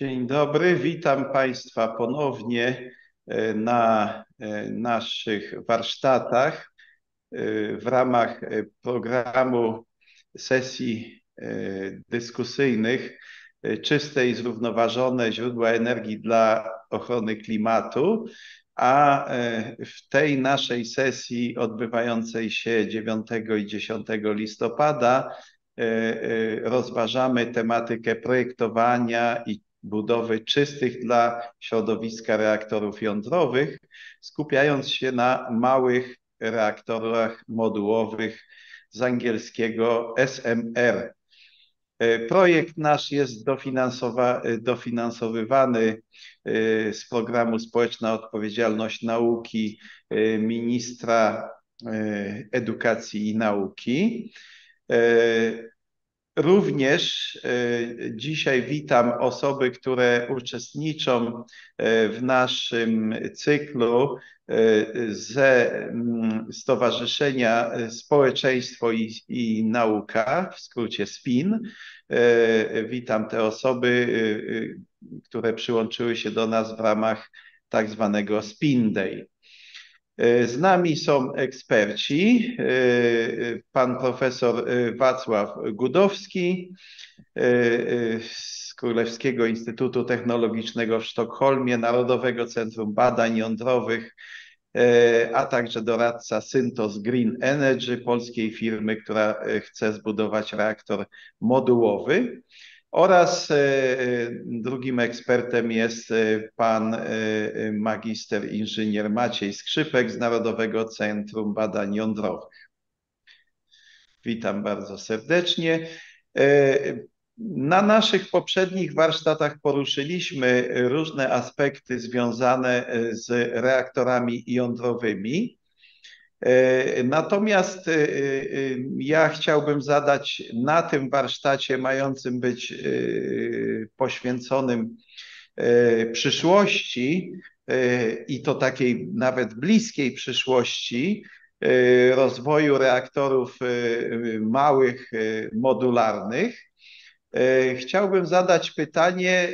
Dzień dobry, witam Państwa ponownie na naszych warsztatach w ramach programu sesji dyskusyjnych Czyste i zrównoważone źródła energii dla ochrony klimatu. A w tej naszej sesji odbywającej się 9 i 10 listopada rozważamy tematykę projektowania i budowy czystych dla środowiska reaktorów jądrowych, skupiając się na małych reaktorach modułowych z angielskiego SMR. Projekt nasz jest dofinansowywany z programu Społeczna Odpowiedzialność Nauki ministra edukacji i nauki. Również dzisiaj witam osoby, które uczestniczą w naszym cyklu ze Stowarzyszenia Społeczeństwo i Nauka, w skrócie SPIN. Witam te osoby, które przyłączyły się do nas w ramach tak zwanego SPIN Day. Z nami są eksperci, pan profesor Wacław Gudowski z Królewskiego Instytutu Technologicznego w Sztokholmie, Narodowego Centrum Badań Jądrowych, a także doradca Syntos Green Energy, polskiej firmy, która chce zbudować reaktor modułowy. Oraz drugim ekspertem jest pan magister inżynier Maciej Skrzypek z Narodowego Centrum Badań Jądrowych. Witam bardzo serdecznie. Na naszych poprzednich warsztatach poruszyliśmy różne aspekty związane z reaktorami jądrowymi. Natomiast ja chciałbym zadać na tym warsztacie mającym być poświęconym przyszłości i to takiej nawet bliskiej przyszłości rozwoju reaktorów małych, modularnych. Chciałbym zadać pytanie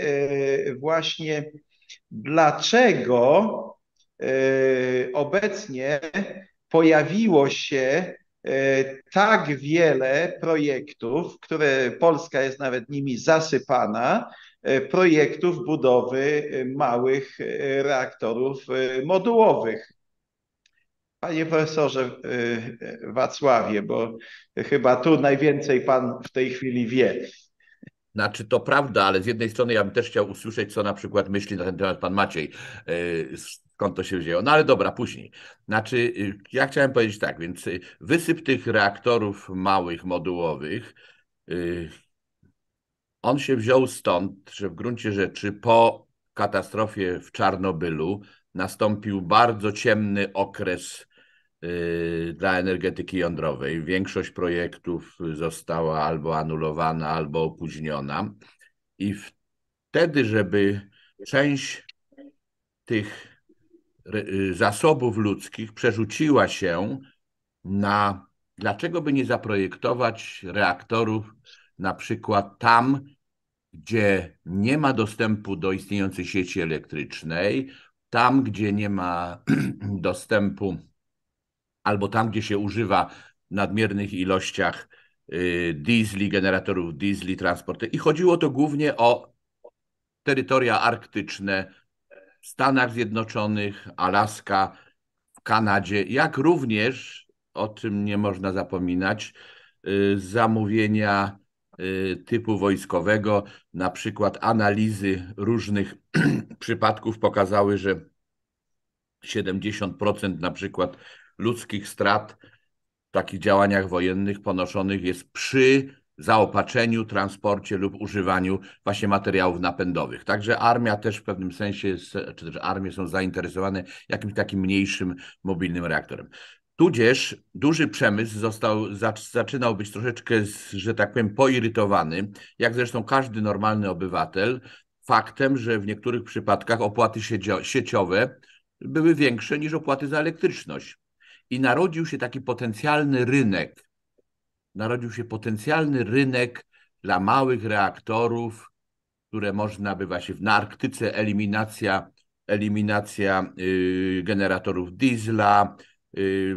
właśnie, dlaczego obecnie pojawiło się tak wiele projektów, które Polska jest nawet nimi zasypana, projektów budowy małych reaktorów modułowych. Panie profesorze Wacławie, bo chyba tu najwięcej pan w tej chwili wie. Znaczy to prawda, ale z jednej strony ja bym też chciał usłyszeć, co na przykład myśli na ten temat pan Maciej, skąd to się wzięło. No ale dobra, później. Znaczy ja chciałem powiedzieć tak, więc wysyp tych reaktorów małych, modułowych, on się wziął stąd, że w gruncie rzeczy po katastrofie w Czarnobylu nastąpił bardzo ciemny okres dla energetyki jądrowej. Większość projektów została albo anulowana, albo opóźniona. I wtedy, żeby część tych zasobów ludzkich przerzuciła się na, dlaczego by nie zaprojektować reaktorów na przykład tam, gdzie nie ma dostępu do istniejącej sieci elektrycznej, tam, gdzie nie ma dostępu, albo tam, gdzie się używa w nadmiernych ilościach diesli, generatorów diesli, transporty. I chodziło to głównie o terytoria arktyczne w Stanach Zjednoczonych, Alaska, w Kanadzie, jak również, o czym nie można zapominać, zamówienia typu wojskowego, na przykład analizy różnych przypadków pokazały, że 70% na przykład ludzkich strat w takich działaniach wojennych ponoszonych jest przy zaopatrzeniu, transporcie lub używaniu właśnie materiałów napędowych. Także armia też w pewnym sensie, czy też armie są zainteresowane jakimś takim mniejszym, mobilnym reaktorem. Tudzież duży przemysł zaczynał być troszeczkę, że tak powiem, poirytowany, jak zresztą każdy normalny obywatel, faktem, że w niektórych przypadkach opłaty sieciowe były większe niż opłaty za elektryczność. I narodził się taki potencjalny rynek. Narodził się potencjalny rynek dla małych reaktorów, które można by właśnie na Arktyce eliminacja generatorów diesla,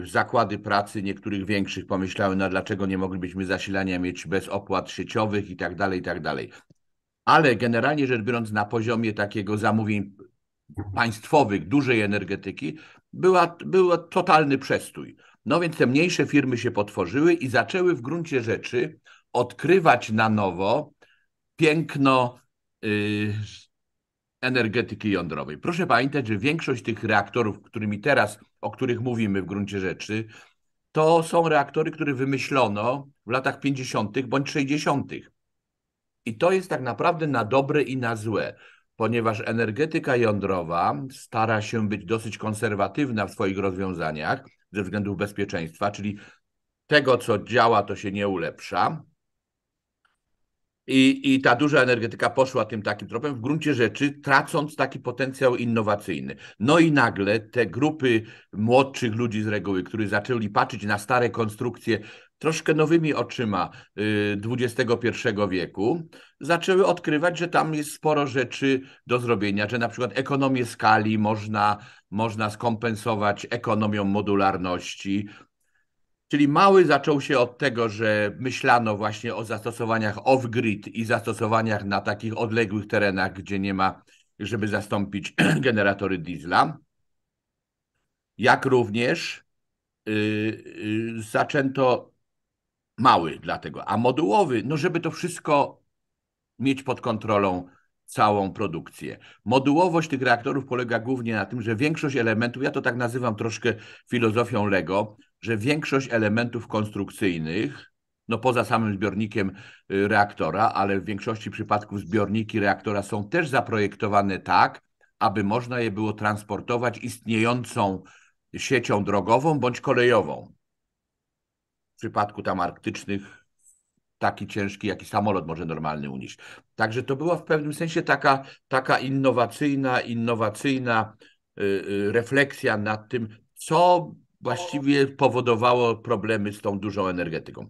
zakłady pracy niektórych większych pomyślały, no dlaczego nie moglibyśmy zasilania mieć bez opłat sieciowych i tak dalej, i tak dalej. Ale generalnie rzecz biorąc na poziomie takiego zamówień państwowych, dużej energetyki, był totalny przestój. No więc te mniejsze firmy się potworzyły i zaczęły w gruncie rzeczy odkrywać na nowo piękno energetyki jądrowej. Proszę pamiętać, że większość tych reaktorów, o których mówimy w gruncie rzeczy, to są reaktory, które wymyślono w latach 50. bądź 60. I to jest tak naprawdę na dobre i na złe, ponieważ energetyka jądrowa stara się być dosyć konserwatywna w swoich rozwiązaniach ze względów bezpieczeństwa, czyli tego, co działa, to się nie ulepsza. I ta duża energetyka poszła tym takim tropem, w gruncie rzeczy tracąc taki potencjał innowacyjny. No i nagle te grupy młodszych ludzi z reguły, którzy zaczęli patrzeć na stare konstrukcje troszkę nowymi oczyma XXI wieku, zaczęły odkrywać, że tam jest sporo rzeczy do zrobienia, że na przykład ekonomię skali można skompensować ekonomią modularności. Czyli mały zaczął się od tego, że myślano właśnie o zastosowaniach off-grid i zastosowaniach na takich odległych terenach, gdzie nie ma, żeby zastąpić generatory diesla. Jak również zaczęto mały dlatego, a modułowy, no żeby to wszystko mieć pod kontrolą całą produkcję. Modułowość tych reaktorów polega głównie na tym, że większość elementów, ja to tak nazywam troszkę filozofią Lego, że większość elementów konstrukcyjnych, no poza samym zbiornikiem reaktora, ale w większości przypadków zbiorniki reaktora są też zaprojektowane tak, aby można je było transportować istniejącą siecią drogową bądź kolejową. W przypadku tam arktycznych taki ciężki, jaki samolot może normalny unieść. Także to była w pewnym sensie taka innowacyjna refleksja nad tym, co właściwie powodowało problemy z tą dużą energetyką.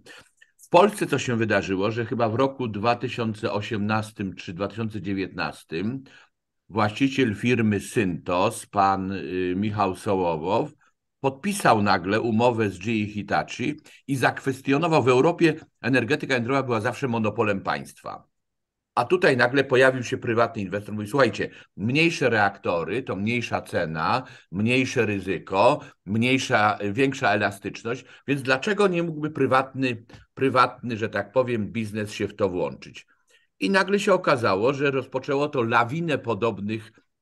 W Polsce co się wydarzyło, że chyba w roku 2018 czy 2019 właściciel firmy Syntos, pan Michał Sołowow, podpisał nagle umowę z GE Hitachi i zakwestionował. W Europie energetyka jądrowa była zawsze monopolem państwa. A tutaj nagle pojawił się prywatny inwestor, mówi, słuchajcie, mniejsze reaktory to mniejsza cena, mniejsze ryzyko, większa elastyczność, więc dlaczego nie mógłby prywatny, że tak powiem, biznes się w to włączyć? I nagle się okazało, że rozpoczęło to lawinę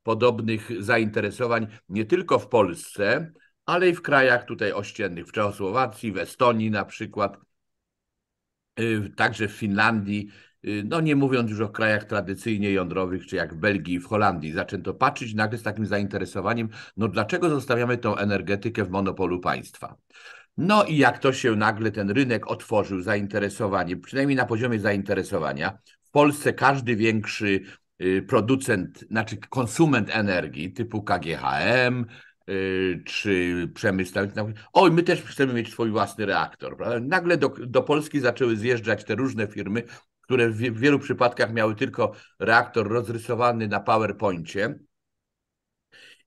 podobnych zainteresowań nie tylko w Polsce, ale i w krajach tutaj ościennych, w Czechosłowacji, w Estonii na przykład, także w Finlandii, no nie mówiąc już o krajach tradycyjnie jądrowych, czy jak w Belgii i w Holandii. Zaczęto patrzeć nagle z takim zainteresowaniem, no dlaczego zostawiamy tą energetykę w monopolu państwa? No i jak to się nagle ten rynek otworzył, zainteresowanie, przynajmniej na poziomie zainteresowania, w Polsce każdy większy producent, znaczy konsument energii typu KGHM, czy przemysł, oj, my też chcemy mieć swój własny reaktor. Prawda? Nagle do Polski zaczęły zjeżdżać te różne firmy, które w wielu przypadkach miały tylko reaktor rozrysowany na PowerPoincie.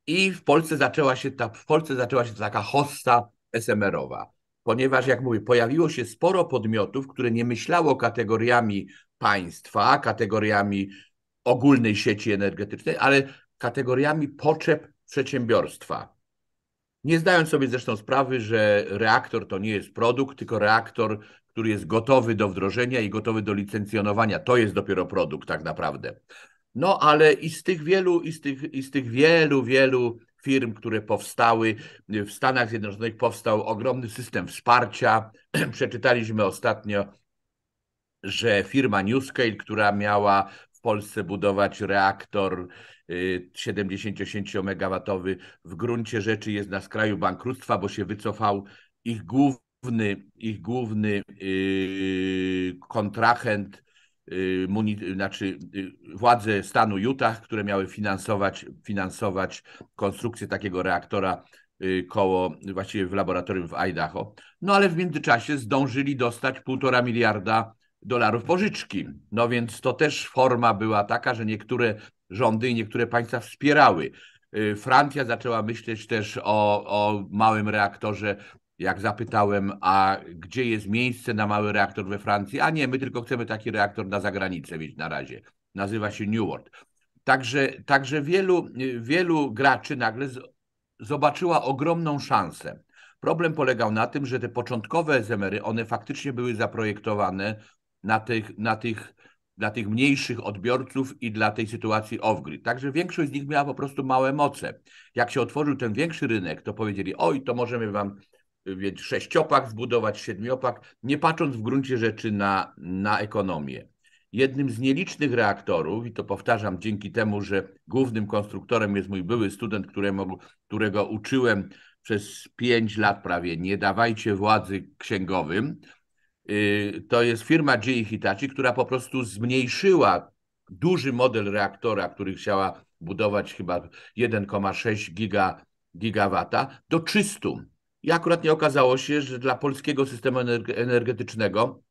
I w Polsce zaczęła się taka hossa SMR-owa, ponieważ, jak mówię, pojawiło się sporo podmiotów, które nie myślało kategoriami państwa, kategoriami ogólnej sieci energetycznej, ale kategoriami potrzeb przedsiębiorstwa. Nie zdając sobie zresztą sprawy, że reaktor to nie jest produkt, tylko reaktor, który jest gotowy do wdrożenia i gotowy do licencjonowania. To jest dopiero produkt tak naprawdę. No ale i z tych wielu firm, które powstały, w Stanach Zjednoczonych powstał ogromny system wsparcia. Przeczytaliśmy ostatnio, że firma NewScale, która miała w Polsce budować reaktor 76-megawatowy, w gruncie rzeczy jest na skraju bankructwa, bo się wycofał ich główny kontrahent, władze stanu Utah, które miały finansować konstrukcję takiego reaktora właściwie w laboratorium w Idaho. No ale w międzyczasie zdążyli dostać 1,5 miliarda dolarów pożyczki. No więc to też forma była taka, że niektóre rządy i niektóre państwa wspierały. Francja zaczęła myśleć też o małym reaktorze. Jak zapytałem, a gdzie jest miejsce na mały reaktor we Francji? A nie, my tylko chcemy taki reaktor na zagranicę mieć na razie. Nazywa się New World. Także wielu graczy nagle zobaczyła ogromną szansę. Problem polegał na tym, że te początkowe SMR-y, one faktycznie były zaprojektowane dla tych mniejszych odbiorców i dla tej sytuacji off-grid. Także większość z nich miała po prostu małe moce. Jak się otworzył ten większy rynek, to powiedzieli, oj, to możemy wam sześciopak zbudować, siedmiopak, nie patrząc w gruncie rzeczy na ekonomię. Jednym z nielicznych reaktorów, i to powtarzam dzięki temu, że głównym konstruktorem jest mój były student, którego uczyłem przez 5 lat prawie, nie dawajcie władzy księgowym, to jest firma GE Hitachi, która po prostu zmniejszyła duży model reaktora, który chciała budować chyba 1,6 gigawata do 300. I akurat nie okazało się, że dla polskiego systemu energetycznego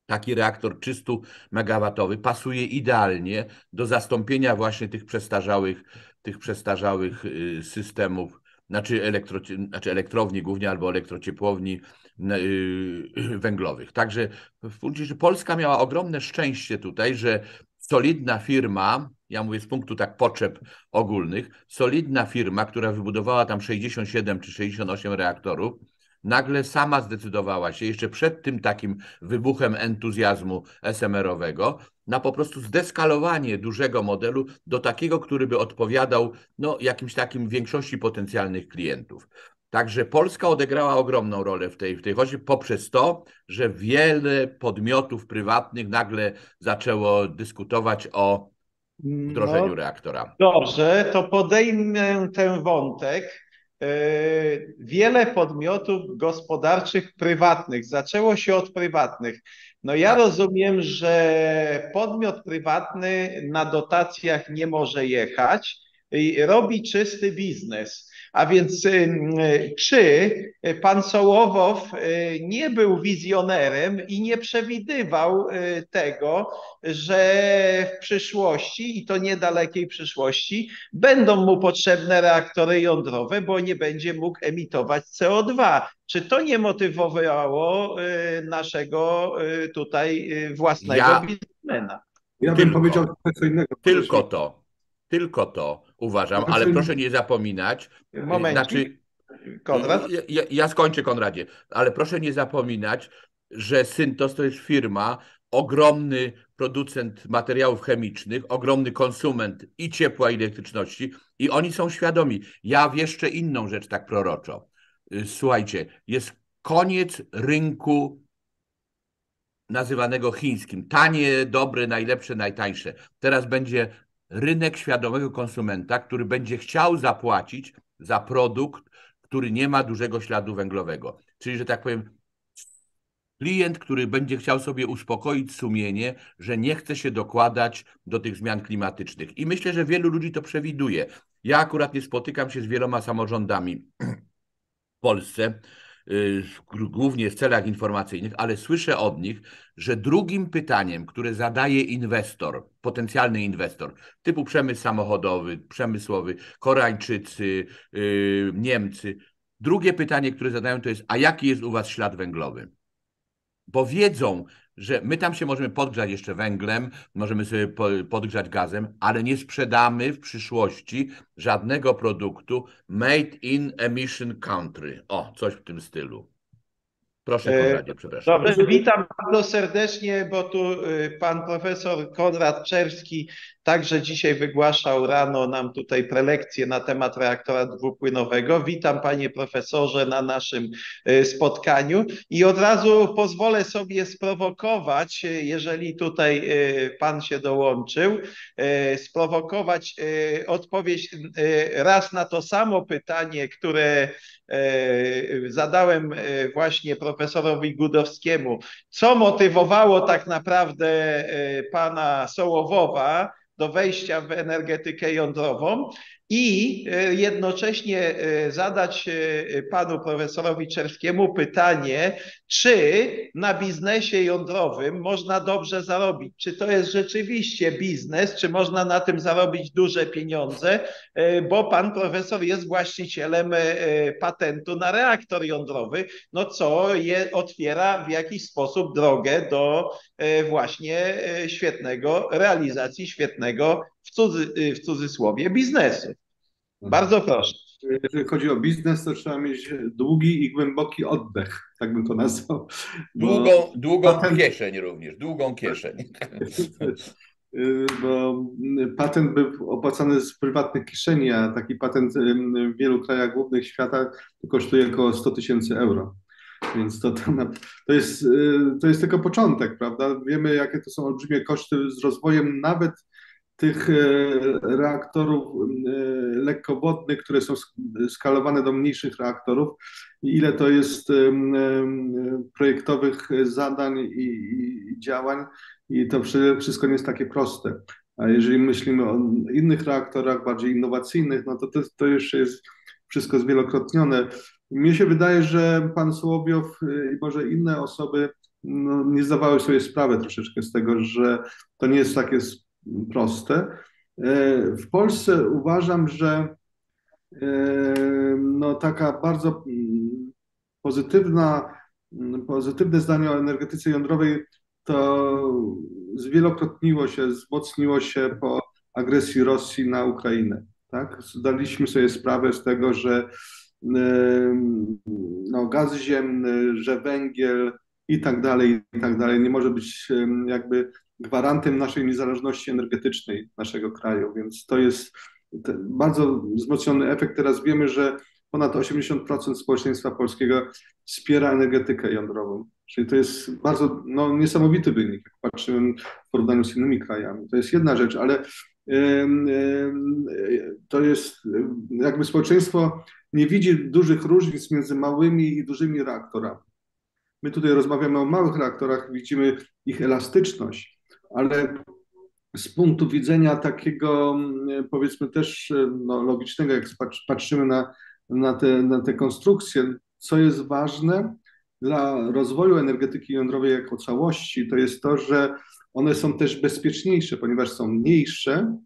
taki reaktor 300 megawatowy pasuje idealnie do zastąpienia właśnie tych przestarzałych systemów, znaczy elektrowni głównie albo elektrociepłowni węglowych. Także Polska miała ogromne szczęście tutaj, że solidna firma, ja mówię z punktu tak potrzeb ogólnych, solidna firma, która wybudowała tam 67 czy 68 reaktorów, nagle sama zdecydowała się, jeszcze przed tym takim wybuchem entuzjazmu SMR-owego, na po prostu zdeskalowanie dużego modelu do takiego, który by odpowiadał no, jakimś takim większości potencjalnych klientów. Także Polska odegrała ogromną rolę w tej chodzie poprzez to, że wiele podmiotów prywatnych nagle zaczęło dyskutować o wdrożeniu reaktora. Dobrze, to podejmę ten wątek. Wiele podmiotów gospodarczych prywatnych zaczęło się od prywatnych. No ja Tak. rozumiem, że podmiot prywatny na dotacjach nie może jechać i robi czysty biznes. A więc czy pan Sołowow nie był wizjonerem i nie przewidywał tego, że w przyszłości, i to niedalekiej przyszłości, będą mu potrzebne reaktory jądrowe, bo nie będzie mógł emitować CO2. Czy to nie motywowało naszego tutaj własnego biznesmena? Ja bym powiedział co innego. Tylko to uważam, ale proszę nie zapominać, Momencik, Konrad. ja skończę, Konradzie, ale proszę nie zapominać, że Syntos to jest firma, ogromny producent materiałów chemicznych, ogromny konsument i ciepła, i elektryczności i oni są świadomi. Ja w jeszcze inną rzecz tak proroczo. Słuchajcie, jest koniec rynku nazywanego chińskim. Tanie, dobre, najlepsze, najtańsze. Teraz będzie rynek świadomego konsumenta, który będzie chciał zapłacić za produkt, który nie ma dużego śladu węglowego. Czyli, że tak powiem, klient, który będzie chciał sobie uspokoić sumienie, że nie chce się dokładać do tych zmian klimatycznych. I myślę, że wielu ludzi to przewiduje. Ja akurat nie spotykam się z wieloma samorządami w Polsce, głównie w celach informacyjnych, ale słyszę od nich, że drugim pytaniem, które zadaje inwestor, potencjalny inwestor, typu przemysł samochodowy, przemysłowy, Koreańczycy, Niemcy, drugie pytanie, które zadają, to jest, a jaki jest u was ślad węglowy? Bo wiedzą, że my tam się możemy podgrzać jeszcze węglem, możemy sobie podgrzać gazem, ale nie sprzedamy w przyszłości żadnego produktu made in emission country. O, coś w tym stylu. Proszę, Konradzie, przepraszam. Dobrze, witam bardzo serdecznie, bo tu pan profesor Konrad Czerski także dzisiaj wygłaszał rano nam tutaj prelekcję na temat reaktora dwupłynowego. Witam panie profesorze na naszym spotkaniu i od razu pozwolę sobie sprowokować, jeżeli tutaj pan się dołączył, sprowokować odpowiedź raz na to samo pytanie, które zadałem właśnie profesorowi Gudowskiemu, co motywowało tak naprawdę pana Sołowowa do wejścia w energetykę jądrową. i jednocześnie zadać panu profesorowi Czerskiemu pytanie, czy na biznesie jądrowym można dobrze zarobić? Czy to jest rzeczywiście biznes? Czy można na tym zarobić duże pieniądze? Bo pan profesor jest właścicielem patentu na reaktor jądrowy, no co otwiera w jakiś sposób drogę do właśnie realizacji świetnego w cudzysłowie biznesu. Bardzo proszę. Jeżeli chodzi o biznes, to trzeba mieć długi i głęboki oddech, tak bym to nazwał. Długą kieszeń również, długą kieszeń. Bo patent był opłacany z prywatnych kieszeni, a taki patent w wielu krajach głównych świata kosztuje około 100 000 euro. Więc to jest tylko początek, prawda? Wiemy, jakie to są olbrzymie koszty z rozwojem nawet tych reaktorów lekkowodnych, które są skalowane do mniejszych reaktorów, ile to jest projektowych zadań i działań, i to wszystko nie jest takie proste. A jeżeli myślimy o innych reaktorach, bardziej innowacyjnych, no to jeszcze jest wszystko zwielokrotnione. Mnie się wydaje, że pan Sołowiow i może inne osoby nie zdawały sobie sprawy troszeczkę z tego, że to nie jest takie proste. W Polsce uważam, że no taka bardzo pozytywne zdanie o energetyce jądrowej to zwielokrotniło się, wzmocniło się po agresji Rosji na Ukrainę. Tak? Zdaliśmy sobie sprawę z tego, że no, gaz ziemny, że węgiel i tak dalej nie może być jakby gwarantem naszej niezależności energetycznej naszego kraju, więc to jest bardzo wzmocniony efekt. Teraz wiemy, że ponad 80% społeczeństwa polskiego wspiera energetykę jądrową, czyli to jest bardzo niesamowity wynik, jak patrzymy w porównaniu z innymi krajami. To jest jedna rzecz, ale to jest jakby społeczeństwo nie widzi dużych różnic między małymi i dużymi reaktorami. My tutaj rozmawiamy o małych reaktorach, widzimy ich elastyczność, ale z punktu widzenia takiego, powiedzmy też logicznego, jak patrzymy na te konstrukcje, co jest ważne dla rozwoju energetyki jądrowej jako całości, to jest to, że one są też bezpieczniejsze, ponieważ są mniejsze,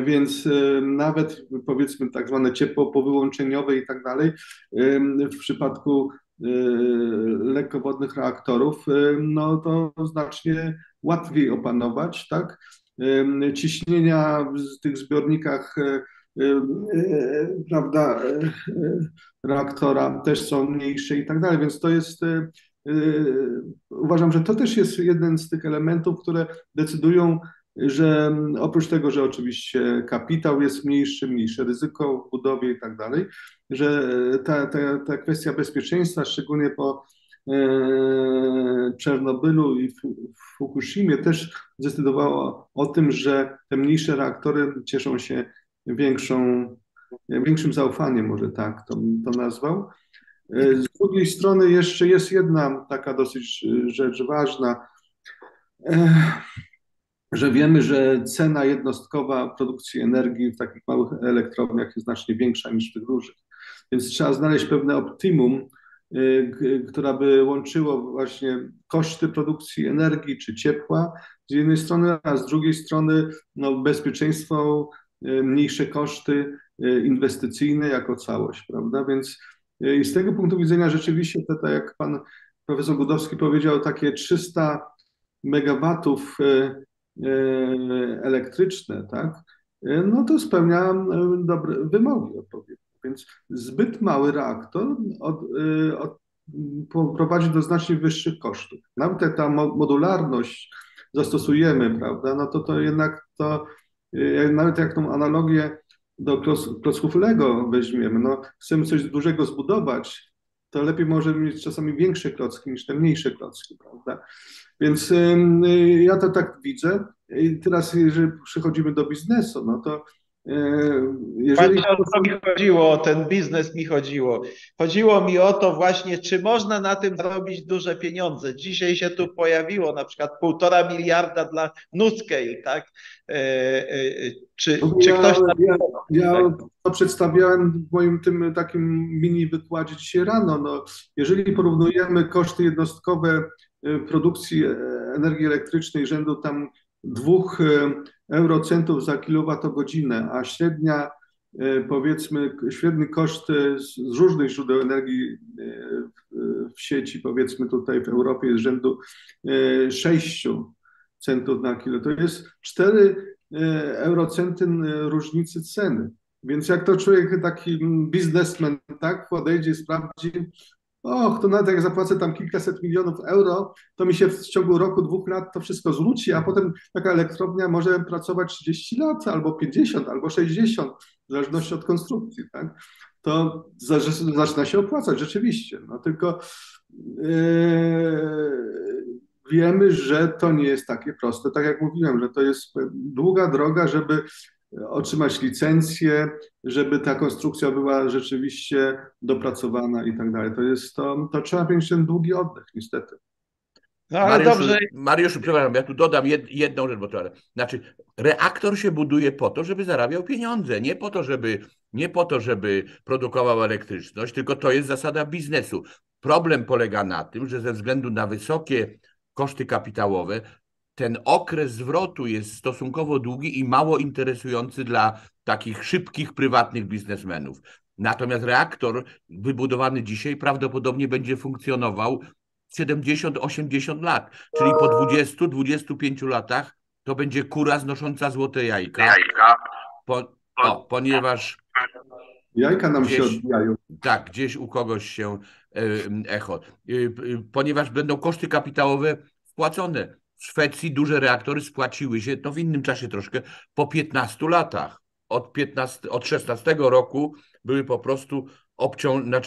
więc nawet powiedzmy tak zwane ciepło powyłączeniowe i tak dalej, w przypadku lekkowodnych reaktorów, no to znacznie łatwiej opanować, tak? Ciśnienia w tych zbiornikach, prawda, reaktora też są mniejsze i tak dalej, więc to jest, uważam, że to też jest jeden z tych elementów, które decydują, że oprócz tego, że oczywiście kapitał jest mniejsze ryzyko w budowie i tak dalej, że ta kwestia bezpieczeństwa, szczególnie po Czarnobylu i Fukushimie, też zdecydowała o tym, że te mniejsze reaktory cieszą się większym zaufaniem, może tak to nazwał. Z drugiej strony jeszcze jest jedna taka dosyć rzecz ważna, że wiemy, że cena jednostkowa produkcji energii w takich małych elektrowniach jest znacznie większa niż w tych dużych. Więc trzeba znaleźć pewne optimum, która by łączyło właśnie koszty produkcji energii czy ciepła z jednej strony, a z drugiej strony bezpieczeństwo, mniejsze koszty inwestycyjne jako całość, prawda? Więc i z tego punktu widzenia rzeczywiście, tak jak pan profesor Gudowski powiedział, takie 300 megawatów elektryczne, tak? No to spełnia dobre wymogi odpowiednie. Więc zbyt mały reaktor prowadzi do znacznie wyższych kosztów. Nawet jak ta modularność zastosujemy, prawda, no to jednak nawet jak tą analogię do klocków Lego weźmiemy, no chcemy coś dużego zbudować, to lepiej może mieć czasami większe klocki niż te mniejsze klocki, prawda? Więc ja to tak widzę. I teraz, jeżeli przechodzimy do biznesu, no to Jeżeli Właśnie o to mi chodziło, o ten biznes mi chodziło. Chodziło mi o to właśnie, czy można na tym zarobić duże pieniądze. Dzisiaj się tu pojawiło na przykład 1,5 miliarda dla NuScale, tak? Czy Ja, ktoś na ja, tak? ja to przedstawiałem w moim tym takim mini wykładzie dzisiaj rano. No, jeżeli porównujemy koszty jednostkowe produkcji energii elektrycznej rzędu tam 2 eurocentów za kilowatogodzinę, a średnia powiedzmy średni koszt z różnych źródeł energii w sieci, powiedzmy tutaj w Europie jest rzędu 6 centów na kilo, to jest 4 eurocenty różnicy ceny. Więc jak to człowiek, taki biznesmen, tak, podejdzie i sprawdzi, to nawet jak zapłacę tam kilkaset milionów euro, to mi się w ciągu roku, 2 lat to wszystko zwróci, a potem taka elektrownia może pracować 30 lat, albo 50, albo 60, w zależności od konstrukcji, tak? To zaczyna się opłacać rzeczywiście. No tylko wiemy, że to nie jest takie proste. Tak jak mówiłem, że to jest długa droga, żeby otrzymać licencję, żeby ta konstrukcja była rzeczywiście dopracowana i tak dalej. To trzeba mieć ten długi oddech, niestety. No ale dobrze. Mariuszu, przepraszam, ja tu dodam jedną rzecz, bo to, znaczy reaktor się buduje po to, żeby zarabiał pieniądze, nie po to, żeby produkował elektryczność, tylko to jest zasada biznesu. Problem polega na tym, że ze względu na wysokie koszty kapitałowe ten okres zwrotu jest stosunkowo długi i mało interesujący dla takich szybkich, prywatnych biznesmenów. Natomiast reaktor wybudowany dzisiaj prawdopodobnie będzie funkcjonował 70-80 lat, czyli po 20-25 latach to będzie kura znosząca złote jajka, ponieważ jajka nam się odbijają. Tak, gdzieś u kogoś się echo, ponieważ będą koszty kapitałowe wpłacone. W Szwecji duże reaktory spłaciły się, to w innym czasie troszkę, po 15 latach. Od 16 roku były po prostu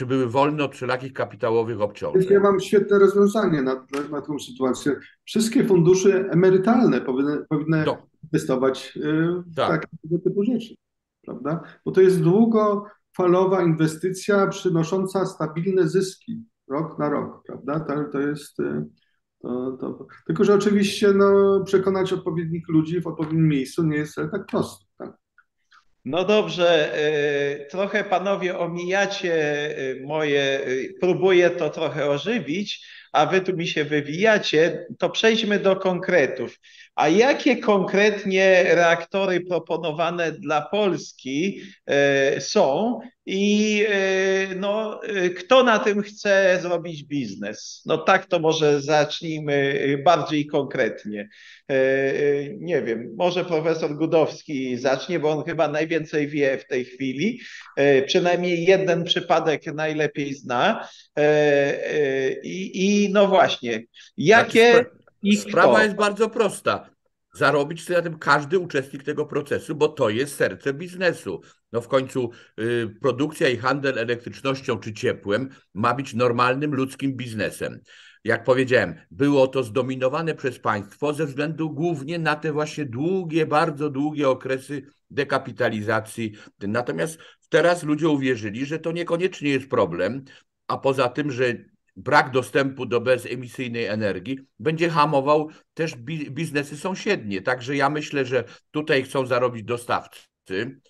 były wolne od wszelakich kapitałowych obciążeń. Ja mam świetne rozwiązanie na tę sytuację. Wszystkie fundusze emerytalne powinny inwestować w takiego typu rzeczy, prawda? Bo to jest długofalowa inwestycja przynosząca stabilne zyski rok na rok, prawda? To jest... Tylko, że oczywiście przekonać odpowiednich ludzi w odpowiednim miejscu nie jest tak prosto. Tak? No dobrze, trochę panowie omijacie próbuję to trochę ożywić, a wy tu mi się wywijacie, to przejdźmy do konkretów. A jakie konkretnie reaktory proponowane dla Polski są i kto na tym chce zrobić biznes? No tak, to może zacznijmy bardziej konkretnie. Nie wiem, może profesor Gudowski zacznie, bo on chyba najwięcej wie w tej chwili. Przynajmniej jeden przypadek najlepiej zna. No właśnie, jakie i kto? Sprawa jest bardzo prosta. Zarobić chce na tym każdy uczestnik tego procesu, bo to jest serce biznesu. No w końcu produkcja i handel elektrycznością czy ciepłem ma być normalnym ludzkim biznesem. Jak powiedziałem, było to zdominowane przez państwo ze względu głównie na te właśnie długie, bardzo długie okresy dekapitalizacji. Natomiast teraz ludzie uwierzyli, że to niekoniecznie jest problem, a poza tym, że brak dostępu do bezemisyjnej energii będzie hamował też biznesy sąsiednie. Także ja myślę, że tutaj chcą zarobić dostawcy,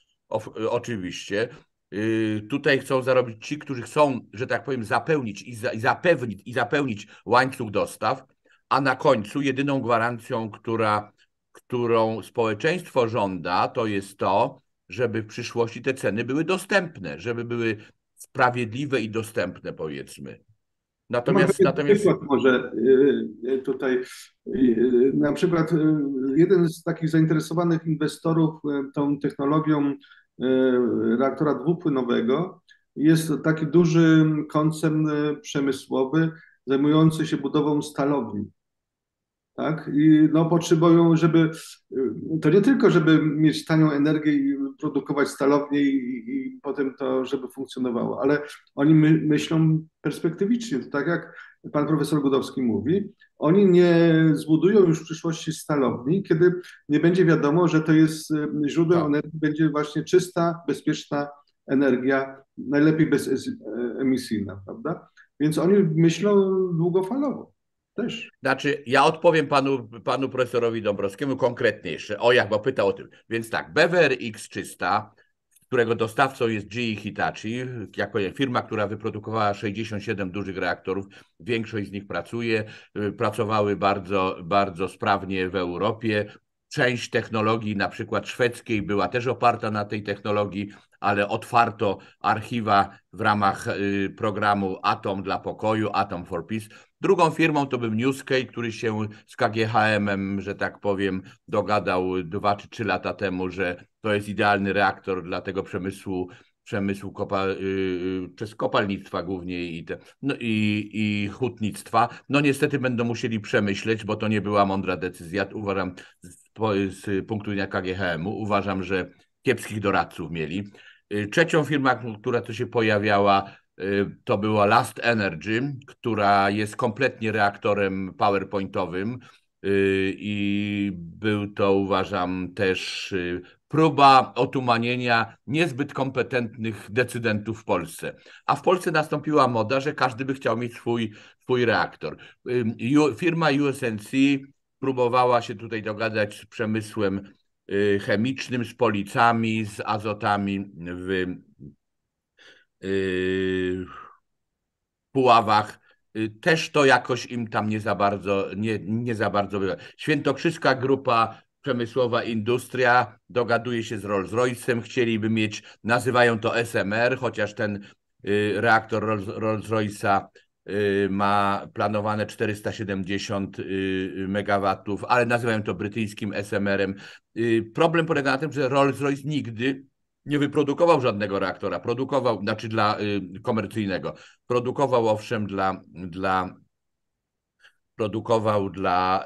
oczywiście. Tutaj chcą zarobić ci, którzy chcą, że tak powiem, zapełnić łańcuch dostaw, a na końcu jedyną gwarancją, którą społeczeństwo żąda, to jest to, żeby w przyszłości te ceny były dostępne, żeby były sprawiedliwe i dostępne, powiedzmy. Natomiast przykład może tutaj, na przykład jeden z takich zainteresowanych inwestorów tą technologią reaktora dwupłynowego jest taki duży koncern przemysłowy zajmujący się budową stalowni. Tak? I potrzebują, to nie tylko, żeby mieć tanią energię i produkować stalownie i potem to, żeby funkcjonowało, ale oni myślą perspektywicznie. To tak jak pan profesor Budowski mówi, oni nie zbudują już w przyszłości stalowni, kiedy nie będzie wiadomo, że to jest źródłem Tak. energii, będzie właśnie czysta, bezpieczna energia, najlepiej bezemisyjna, prawda? Więc oni myślą długofalowo też. Znaczy, ja odpowiem panu profesorowi Dąbrowskiemu konkretnie jeszcze. O, jak, bo pytał o tym. Więc tak, BWR X300, którego dostawcą jest GE Hitachi, jako firma, która wyprodukowała 67 dużych reaktorów. Większość z nich pracuje, pracowały bardzo, bardzo sprawnie w Europie. Część technologii, na przykład szwedzkiej, była też oparta na tej technologii, ale otwarto archiwa w ramach programu Atom dla pokoju, Atom for Peace. Drugą firmą to był Newscape, który się z KGHM-em, że tak powiem, dogadał 2 czy 3 lata temu, że to jest idealny reaktor dla tego przemysłu przez kopalnictwa głównie i hutnictwa. No niestety będą musieli przemyśleć, bo to nie była mądra decyzja. Uważam, z punktu widzenia KGHM-u, uważam, że kiepskich doradców mieli. Trzecią firmą, która tu się pojawiała, to była Last Energy, która jest kompletnie reaktorem PowerPointowym i był to, uważam, też próba otumanienia niezbyt kompetentnych decydentów w Polsce. A w Polsce nastąpiła moda, że każdy by chciał mieć swój reaktor. Firma USNC próbowała się tutaj dogadać z przemysłem chemicznym, z policami, z azotami w Puławach. Też to jakoś im tam nie za bardzo było. Świętokrzyska Grupa Przemysłowa Industria dogaduje się z Rolls-Royce'em, chcieliby mieć, nazywają to SMR, chociaż ten reaktor Rolls-Royce'a ma planowane 470 MW, ale nazywają to brytyjskim SMR-em. Problem polega na tym, że Rolls-Royce nigdy nie wyprodukował żadnego reaktora, znaczy dla komercyjnego. Produkował owszem dla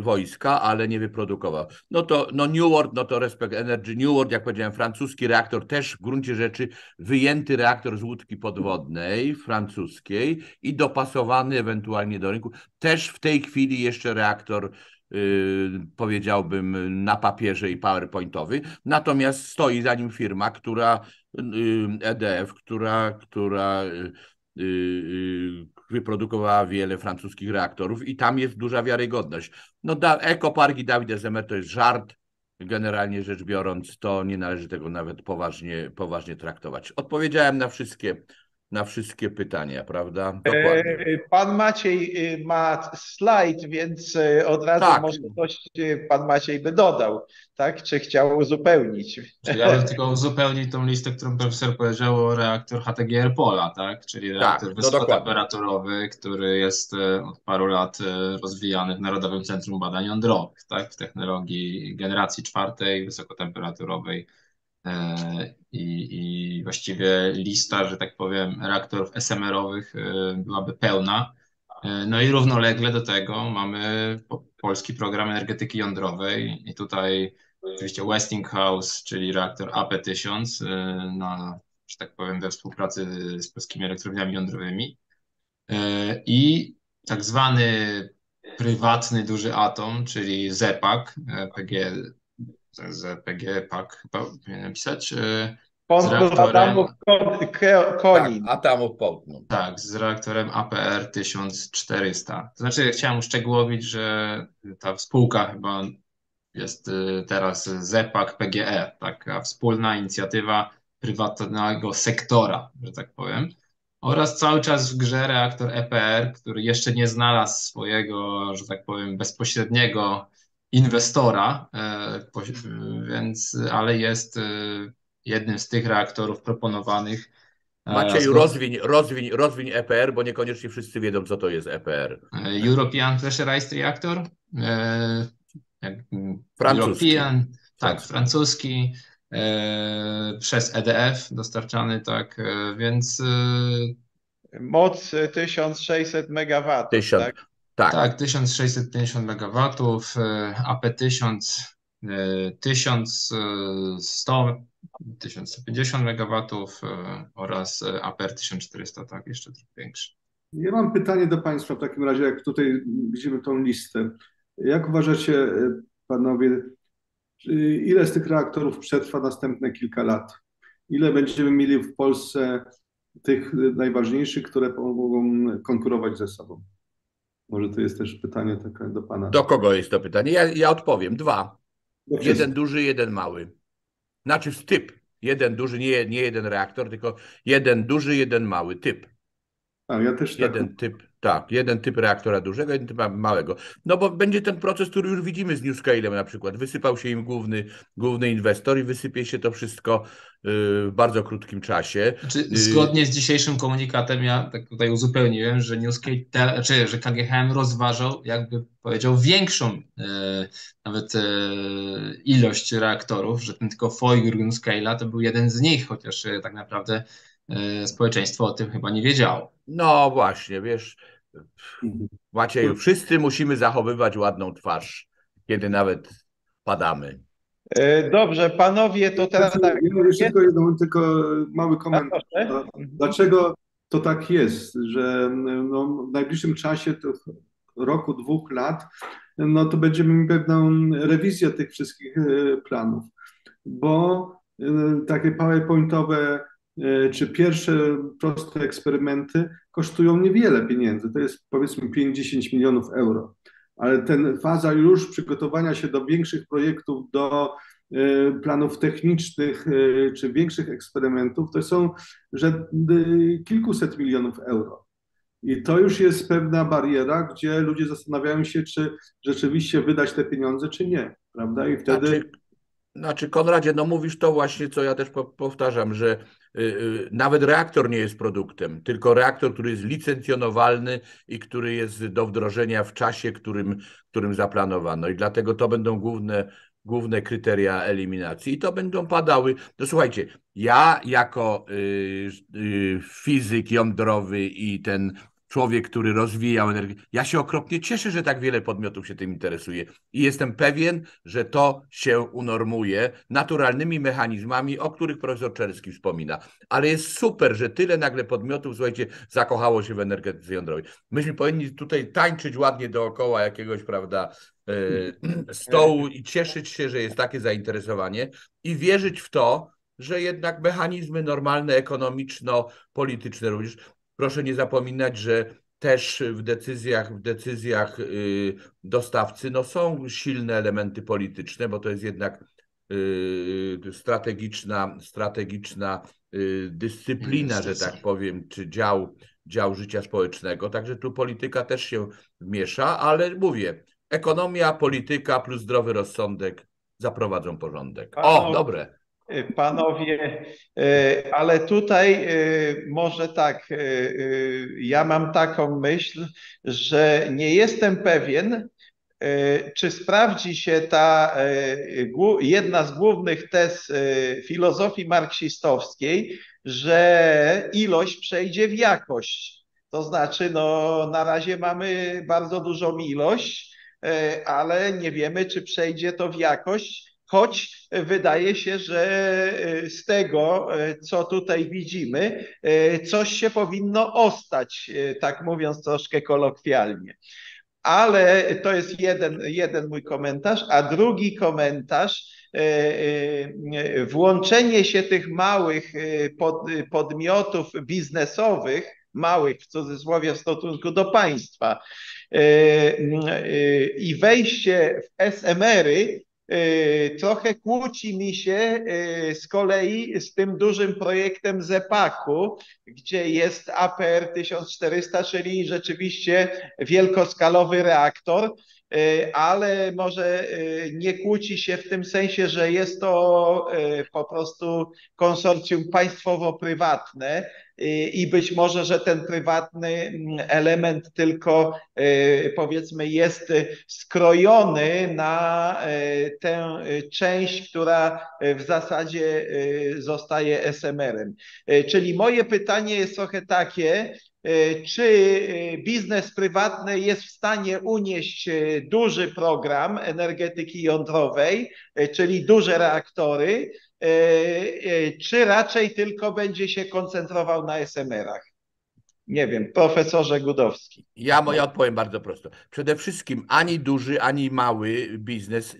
wojska, ale nie wyprodukował. No to New World, no to Respect Energy, New World, jak powiedziałem, francuski reaktor, też w gruncie rzeczy wyjęty reaktor z łódki podwodnej francuskiej i dopasowany ewentualnie do rynku. Też w tej chwili jeszcze reaktor powiedziałbym na papierze i PowerPointowy, natomiast stoi za nim firma, EDF, która wyprodukowała wiele francuskich reaktorów i tam jest duża wiarygodność. No Ekopark i Dawid SMR to jest żart, generalnie rzecz biorąc, to nie należy tego nawet poważnie traktować. Odpowiedziałem na wszystkie pytania, prawda? Dokładnie. Pan Maciej ma slajd, więc od razu Tak. może coś pan Maciej by dodał, tak? Czy chciał uzupełnić? Ja bym tylko uzupełnił tą listę, którą profesor powiedział o reaktor HTGR Pola, tak? Czyli reaktor wysokotemperaturowy, który jest od paru lat rozwijany w Narodowym Centrum Badań Jądrowych, tak? W technologii generacji 4 wysokotemperaturowej. I właściwie lista, że tak powiem, reaktorów SMR-owych byłaby pełna. No i równolegle do tego mamy polski program energetyki jądrowej i tutaj oczywiście Westinghouse, czyli reaktor AP1000, że tak powiem, we współpracy z polskimi elektrowniami jądrowymi i tak zwany prywatny duży atom, czyli ZEPAK, PG-PAK chyba powinien napisać. Atomów Połtną. Tak, z reaktorem APR 1400. To znaczy, chciałem uszczegółowić, że ta spółka chyba jest teraz ZEPAK PGE, taka wspólna inicjatywa prywatnego sektora, że tak powiem. Oraz cały czas w grze reaktor EPR, który jeszcze nie znalazł swojego, że tak powiem, bezpośredniego inwestora, ale jest jednym z tych reaktorów proponowanych. Macieju, rozwiń EPR, bo niekoniecznie wszyscy wiedzą, co to jest EPR. European Pressurized Reactor. Francuski. Tak, francuski, przez EDF dostarczany, tak, więc... Moc 1600 MW, tak? Tak, 1650 MW, AP1000 1100, 1150 MW oraz APR 1400, tak, jeszcze trochę większy. Ja mam pytanie do Państwa w takim razie, jak tutaj widzimy tą listę. Jak uważacie, panowie, ile z tych reaktorów przetrwa następne kilka lat? Ile będziemy mieli w Polsce tych najważniejszych, które mogą konkurować ze sobą? Może to jest też pytanie takie do Pana. Do kogo jest to pytanie? Ja odpowiem. Dwa. Do Jeden wszystkich. duży, jeden mały. Znaczy typ. Jeden duży, nie jeden reaktor, tylko jeden duży, jeden mały typ. A, ja też tak. Jeden typ reaktora dużego, jeden typ małego. No bo będzie ten proces, który już widzimy z NewScale'em na przykład. Wysypał się im główny inwestor i wysypie się to wszystko w bardzo krótkim czasie. Zgodnie z dzisiejszym komunikatem, ja tak tutaj uzupełniłem, że że KGHM rozważał, jakby powiedział, większą nawet ilość reaktorów, że ten tylko Foigr NewScale'a to był jeden z nich, chociaż tak naprawdę społeczeństwo o tym chyba nie wiedziało. No właśnie, wiesz, Mhm. Macieju, wszyscy musimy zachowywać ładną twarz, kiedy nawet padamy. Dobrze, panowie, to teraz tak. Ja jeszcze tylko mały komentarz. Proszę. Dlaczego to tak jest, że no, w najbliższym czasie, to roku, 2 lat, no to będziemy mieli pewną rewizję tych wszystkich planów, bo takie PowerPointowe czy pierwsze proste eksperymenty kosztują niewiele pieniędzy, to jest powiedzmy 5-10 milionów euro, ale ten faza już przygotowania się do większych projektów, do planów technicznych czy większych eksperymentów, to są kilkuset milionów euro. I to już jest pewna bariera, gdzie ludzie zastanawiają się, czy rzeczywiście wydać te pieniądze, czy nie, prawda? I wtedy... Znaczy, Konradzie, no mówisz to właśnie, co ja też powtarzam, że nawet reaktor nie jest produktem, tylko reaktor, który jest licencjonowalny i który jest do wdrożenia w czasie, którym zaplanowano. I dlatego to będą główne kryteria eliminacji i to będą padały. No słuchajcie, ja jako fizyk jądrowy i ten człowiek, który rozwijał energię, ja się okropnie cieszę, że tak wiele podmiotów się tym interesuje i jestem pewien, że to się unormuje naturalnymi mechanizmami, o których profesor Czerski wspomina. Ale jest super, że tyle nagle podmiotów, słuchajcie, zakochało się w energetyce jądrowej. Myśmy powinni tutaj tańczyć ładnie dookoła jakiegoś, prawda, stołu i cieszyć się, że jest takie zainteresowanie i wierzyć w to, że jednak mechanizmy normalne, ekonomiczno-polityczne również. Proszę nie zapominać, że też w decyzjach dostawcy no są silne elementy polityczne, bo to jest jednak strategiczna dyscyplina, że tak powiem, czy dział życia społecznego. Także tu polityka też się miesza, ale mówię, ekonomia, polityka plus zdrowy rozsądek zaprowadzą porządek. O, dobre. Panowie, ale tutaj może tak, ja mam taką myśl, że nie jestem pewien, czy sprawdzi się ta jedna z głównych tez filozofii marksistowskiej, że ilość przejdzie w jakość. To znaczy, no, na razie mamy bardzo dużą ilość, ale nie wiemy, czy przejdzie to w jakość, choć wydaje się, że z tego, co tutaj widzimy, coś się powinno ostać, tak mówiąc troszkę kolokwialnie. Ale to jest jeden mój komentarz, a drugi komentarz, włączenie się tych małych podmiotów biznesowych, małych w cudzysłowie w stosunku do państwa i wejście w SMR-y trochę kłóci mi się z kolei z tym dużym projektem ZEPAK-u, gdzie jest APR 1400, czyli rzeczywiście wielkoskalowy reaktor, ale może nie kłóci się w tym sensie, że jest to po prostu konsorcjum państwowo-prywatne i być może, że ten prywatny element tylko powiedzmy jest skrojony na tę część, która w zasadzie zostaje SMR-em. Czyli moje pytanie jest trochę takie, czy biznes prywatny jest w stanie unieść duży program energetyki jądrowej, czyli duże reaktory, czy raczej tylko będzie się koncentrował na SMR-ach? nie wiem, profesorze Gudowski? Ja odpowiem bardzo prosto. Przede wszystkim ani duży, ani mały biznes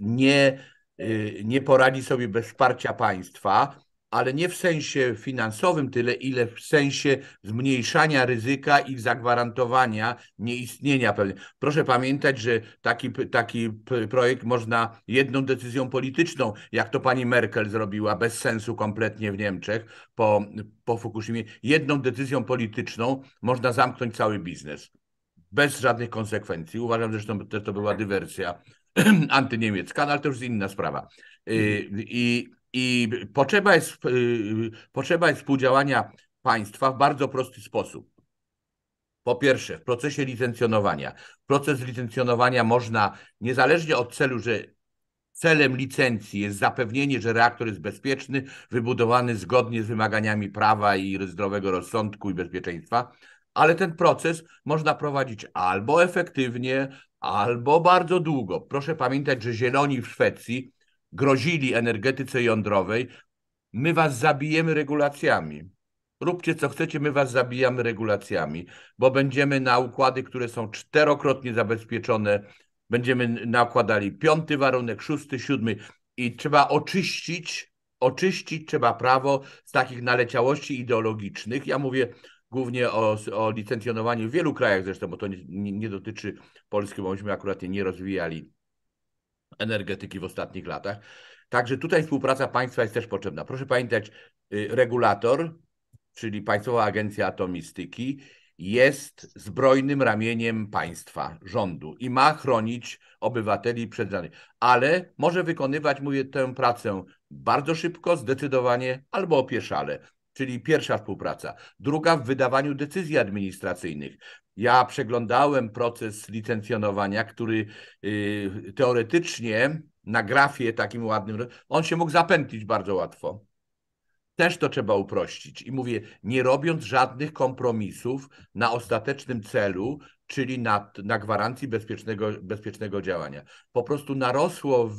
nie poradzi sobie bez wsparcia państwa, ale nie w sensie finansowym tyle, ile w sensie zmniejszania ryzyka i zagwarantowania nieistnienia pewnie. Proszę pamiętać, że taki projekt można jedną decyzją polityczną, jak to pani Merkel zrobiła, bez sensu kompletnie w Niemczech po Fukushimie, jedną decyzją polityczną można zamknąć cały biznes. Bez żadnych konsekwencji. Uważam zresztą, że to była dywersja antyniemiecka, no ale to już jest inna sprawa. I potrzeba jest współdziałania państwa w bardzo prosty sposób. Po pierwsze, w procesie licencjonowania. Proces licencjonowania można, niezależnie od celu, że celem licencji jest zapewnienie, że reaktor jest bezpieczny, wybudowany zgodnie z wymaganiami prawa i zdrowego rozsądku i bezpieczeństwa, ale ten proces można prowadzić albo efektywnie, albo bardzo długo. Proszę pamiętać, że Zieloni w Szwecji grozili energetyce jądrowej: my was zabijemy regulacjami. Róbcie co chcecie, my was zabijamy regulacjami, bo będziemy na układy, które są 4-krotnie zabezpieczone, będziemy nakładali 5. warunek, 6., 7. i trzeba oczyścić trzeba prawo z takich naleciałości ideologicznych. Ja mówię głównie o licencjonowaniu w wielu krajach zresztą, bo to nie dotyczy Polski, bo myśmy akurat nie rozwijali energetyki w ostatnich latach. Także tutaj współpraca państwa jest też potrzebna. Proszę pamiętać, regulator, czyli Państwowa Agencja Atomistyki, jest zbrojnym ramieniem państwa, rządu i ma chronić obywateli przed zanieczyszczeniem, ale może wykonywać, mówię, tę pracę bardzo szybko, zdecydowanie albo opieszale. Czyli pierwsza współpraca. Druga, w wydawaniu decyzji administracyjnych. Ja przeglądałem proces licencjonowania, który teoretycznie na grafie takim ładnym, on się mógł zapętlić bardzo łatwo. Też to trzeba uprościć. I mówię, nie robiąc żadnych kompromisów na ostatecznym celu, czyli na gwarancji bezpiecznego działania. Po prostu narosło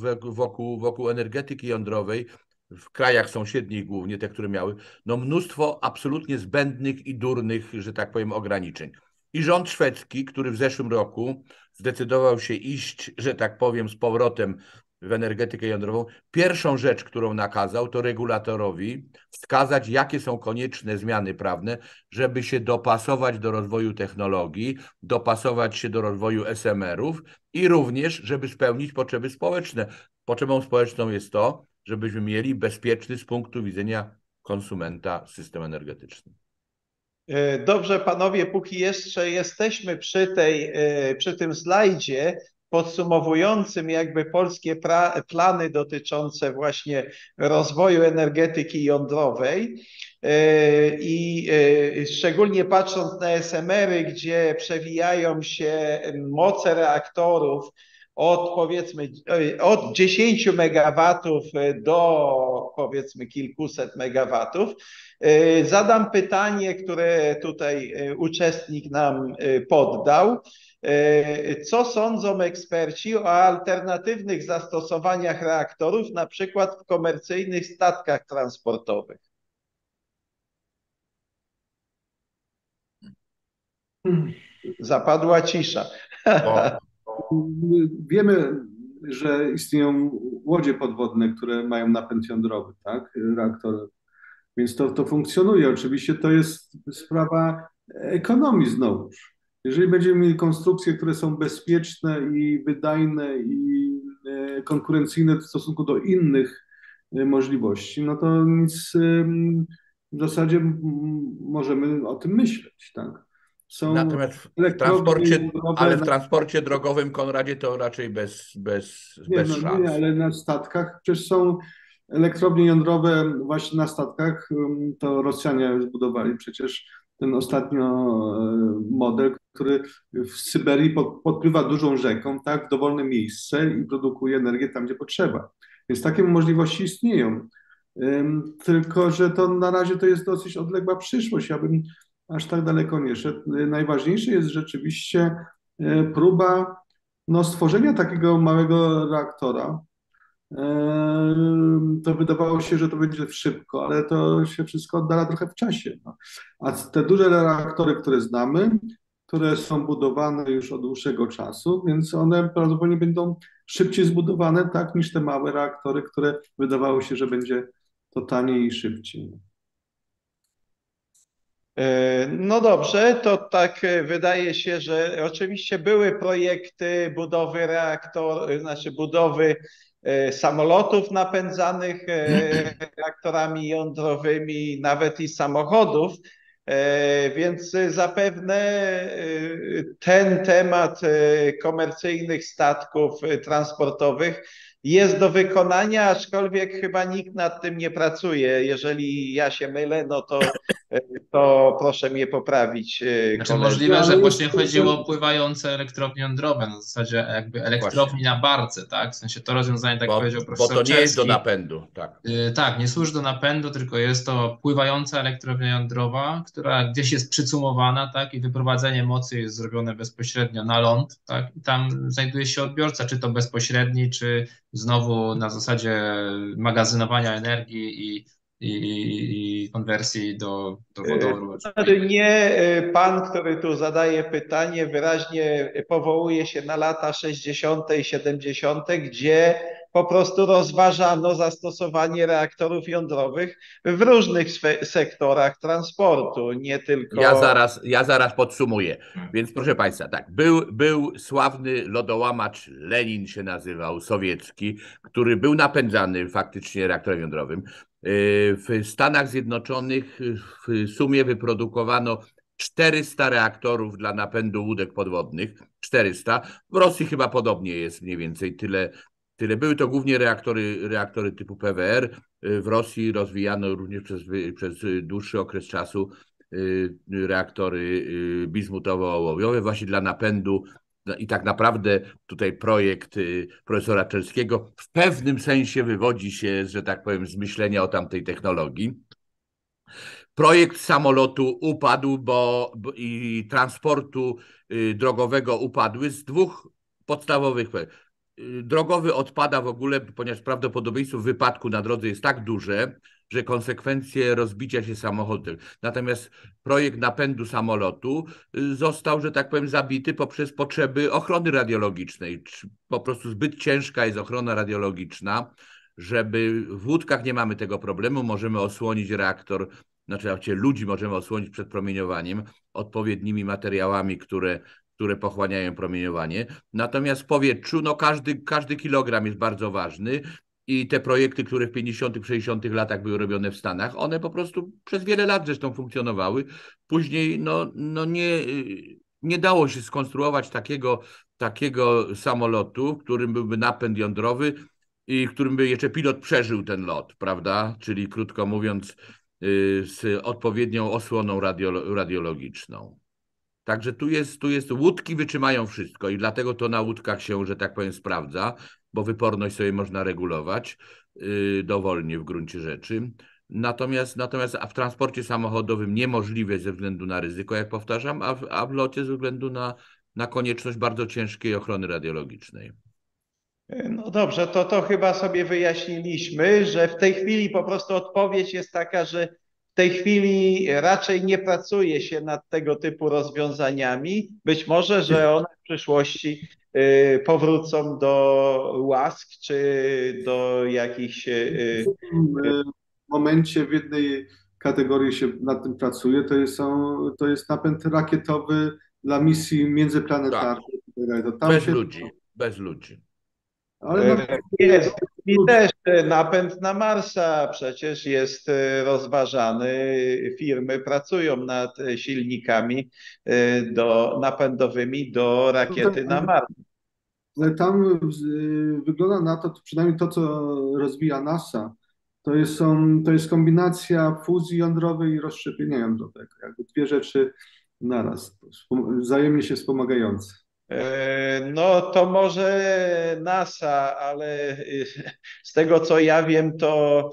wokół energetyki jądrowej, w krajach sąsiednich głównie, te, które miały, no mnóstwo absolutnie zbędnych i durnych, że tak powiem, ograniczeń. I rząd szwedzki, który w zeszłym roku zdecydował się iść, że tak powiem, z powrotem w energetykę jądrową, pierwszą rzecz, którą nakazał, to regulatorowi wskazać, jakie są konieczne zmiany prawne, żeby się dopasować do rozwoju technologii, dopasować się do rozwoju SMR-ów i również, żeby spełnić potrzeby społeczne. Potrzebą społeczną jest to, żebyśmy mieli bezpieczny z punktu widzenia konsumenta system energetyczny. Dobrze, panowie, póki jeszcze jesteśmy przy tym slajdzie podsumowującym jakby polskie plany dotyczące właśnie rozwoju energetyki jądrowej i szczególnie patrząc na SMR-y, gdzie przewijają się moce reaktorów od 10 megawatów do powiedzmy kilkuset megawatów. Zadam pytanie, które tutaj uczestnik nam poddał. Co sądzą eksperci o alternatywnych zastosowaniach reaktorów, na przykład w komercyjnych statkach transportowych? Zapadła cisza. Wiemy, że istnieją łodzie podwodne, które mają napęd jądrowy, tak? Reaktory. Więc to funkcjonuje. Oczywiście to jest sprawa ekonomii znowuż. Jeżeli będziemy mieli konstrukcje, które są bezpieczne i wydajne i konkurencyjne w stosunku do innych możliwości, no to nic w zasadzie możemy o tym myśleć, tak? Są Natomiast w transporcie drogowym, Konradzie, to raczej bez szans. Nie, ale na statkach przecież są elektrownie jądrowe właśnie na statkach. To Rosjanie już budowali przecież ten ostatnio model, który w Syberii podpływa dużą rzeką, tak, w dowolne miejsce i produkuje energię tam, gdzie potrzeba. Więc takie możliwości istnieją. Tylko że to na razie to jest dosyć odległa przyszłość. Ja bym aż tak daleko nie szedł. Najważniejsze jest rzeczywiście próba stworzenia takiego małego reaktora. to wydawało się, że to będzie szybko, ale to się wszystko oddala trochę w czasie. No. A te duże reaktory, które znamy, które są budowane już od dłuższego czasu, więc one prawdopodobnie będą szybciej zbudowane, tak, niż te małe reaktory, które wydawało się, że będzie to taniej i szybciej. No dobrze, to tak wydaje się, że oczywiście były projekty budowy znaczy budowy samolotów napędzanych reaktorami jądrowymi, nawet i samochodów, więc zapewne ten temat komercyjnych statków transportowych jest do wykonania, aczkolwiek chyba nikt nad tym nie pracuje. Jeżeli ja się mylę, no to proszę mnie poprawić, Znaczy koledzy. możliwe, że Ale właśnie jest- chodziło o pływające elektrownie jądrowe, na zasadzie jakby elektrowni na barce, tak? W sensie to rozwiązanie, tak powiedział Bo profesor to nie jest do Czerski. napędu, tak. Tak, nie służy do napędu, tylko jest to pływająca elektrownia jądrowa, która gdzieś jest przycumowana, tak? I wyprowadzenie mocy jest zrobione bezpośrednio na ląd, tak? I tam znajduje się odbiorca, czy to bezpośredni, czy znowu na zasadzie magazynowania energii i konwersji do wodoru. Nie, pan, który tu zadaje pytanie, wyraźnie powołuje się na lata 60. i 70., gdzie po prostu rozważano zastosowanie reaktorów jądrowych w różnych sektorach transportu, nie tylko. Ja zaraz podsumuję. Więc proszę Państwa, tak, był sławny lodołamacz, Lenin się nazywał, sowiecki, który był napędzany faktycznie reaktorem jądrowym. W Stanach Zjednoczonych w sumie wyprodukowano 400 reaktorów dla napędu łódek podwodnych. 400. W Rosji chyba podobnie jest mniej więcej tyle. Były to głównie reaktory typu PWR. W Rosji rozwijano również przez dłuższy okres czasu reaktory bizmutowo-ołowiowe właśnie dla napędu. I tak naprawdę tutaj projekt profesora Czerskiego w pewnym sensie wywodzi się, że tak powiem, z myślenia o tamtej technologii. Projekt samolotu upadł, i transportu drogowego upadły z dwóch podstawowych. Drogowy odpada w ogóle, ponieważ prawdopodobieństwo wypadku na drodze jest tak duże, że konsekwencje rozbicia się samochodu. Natomiast projekt napędu samolotu został, że tak powiem, zabity poprzez potrzeby ochrony radiologicznej. Po prostu zbyt ciężka jest ochrona radiologiczna, żeby w łódkach nie mamy tego problemu, możemy osłonić reaktor, znaczy ludzi możemy osłonić przed promieniowaniem odpowiednimi materiałami, które pochłaniają promieniowanie. Natomiast w powietrzu każdy kilogram jest bardzo ważny i te projekty, które w 50., 60. latach były robione w Stanach, one po prostu przez wiele lat zresztą funkcjonowały. Później nie dało się skonstruować takiego samolotu, w którym byłby napęd jądrowy i w którym by jeszcze pilot przeżył ten lot, prawda? Czyli krótko mówiąc z odpowiednią osłoną radiologiczną. Także tu jest, łódki wytrzymają wszystko i dlatego to na łódkach się, że tak powiem, sprawdza, bo wyporność sobie można regulować dowolnie w gruncie rzeczy. Natomiast w transporcie samochodowym niemożliwe ze względu na ryzyko, jak powtarzam, a w locie ze względu na konieczność bardzo ciężkiej ochrony radiologicznej. No dobrze, to chyba sobie wyjaśniliśmy, że w tej chwili po prostu odpowiedź jest taka, że w tej chwili raczej nie pracuje się nad tego typu rozwiązaniami. Być może, że one w przyszłości powrócą do łask czy do jakichś. W momencie w jednej kategorii się nad tym pracuje, to jest napęd rakietowy dla misji międzyplanetarnych. Tak. Bez ludzi. Ale jest i też napęd na Marsa przecież jest rozważany. Firmy pracują nad silnikami napędowymi do rakiety na Mars. Ale tam wygląda na to, przynajmniej to, co rozwija NASA, to jest kombinacja fuzji jądrowej i rozszczepienia jądrowego. Jakby dwie rzeczy naraz, wzajemnie się wspomagające. No to może NASA, ale z tego co ja wiem, to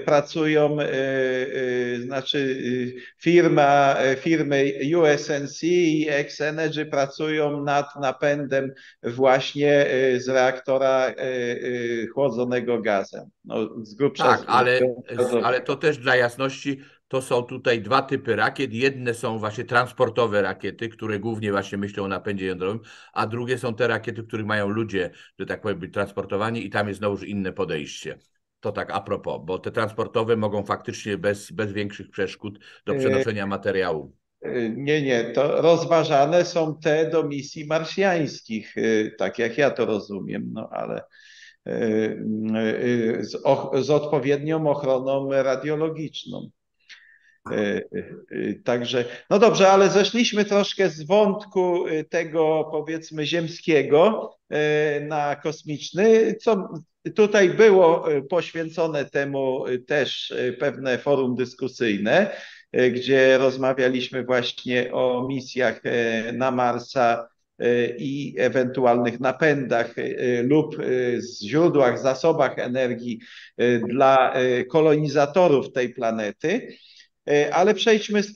pracują, znaczy firmy USNC i X-Energy pracują nad napędem właśnie z reaktora chłodzonego gazem. No, z grubsza Tak, gazowego. ale to też dla jasności, to są tutaj dwa typy rakiet. Jedne są właśnie transportowe rakiety, które głównie właśnie myślą o napędzie jądrowym, a drugie są te rakiety, w których mają ludzie, że tak powiem, być transportowani i tam jest znowuż inne podejście. To tak a propos, bo te transportowe mogą faktycznie bez większych przeszkód do przenoszenia materiału. Nie, to rozważane są te do misji marsjańskich, tak jak ja to rozumiem, no ale z odpowiednią ochroną radiologiczną. Także, no dobrze, ale zeszliśmy troszkę z wątku tego, powiedzmy, ziemskiego na kosmiczny, co tutaj było poświęcone temu też pewne forum dyskusyjne, gdzie rozmawialiśmy właśnie o misjach na Marsa i ewentualnych napędach lub źródłach, zasobach energii dla kolonizatorów tej planety. Ale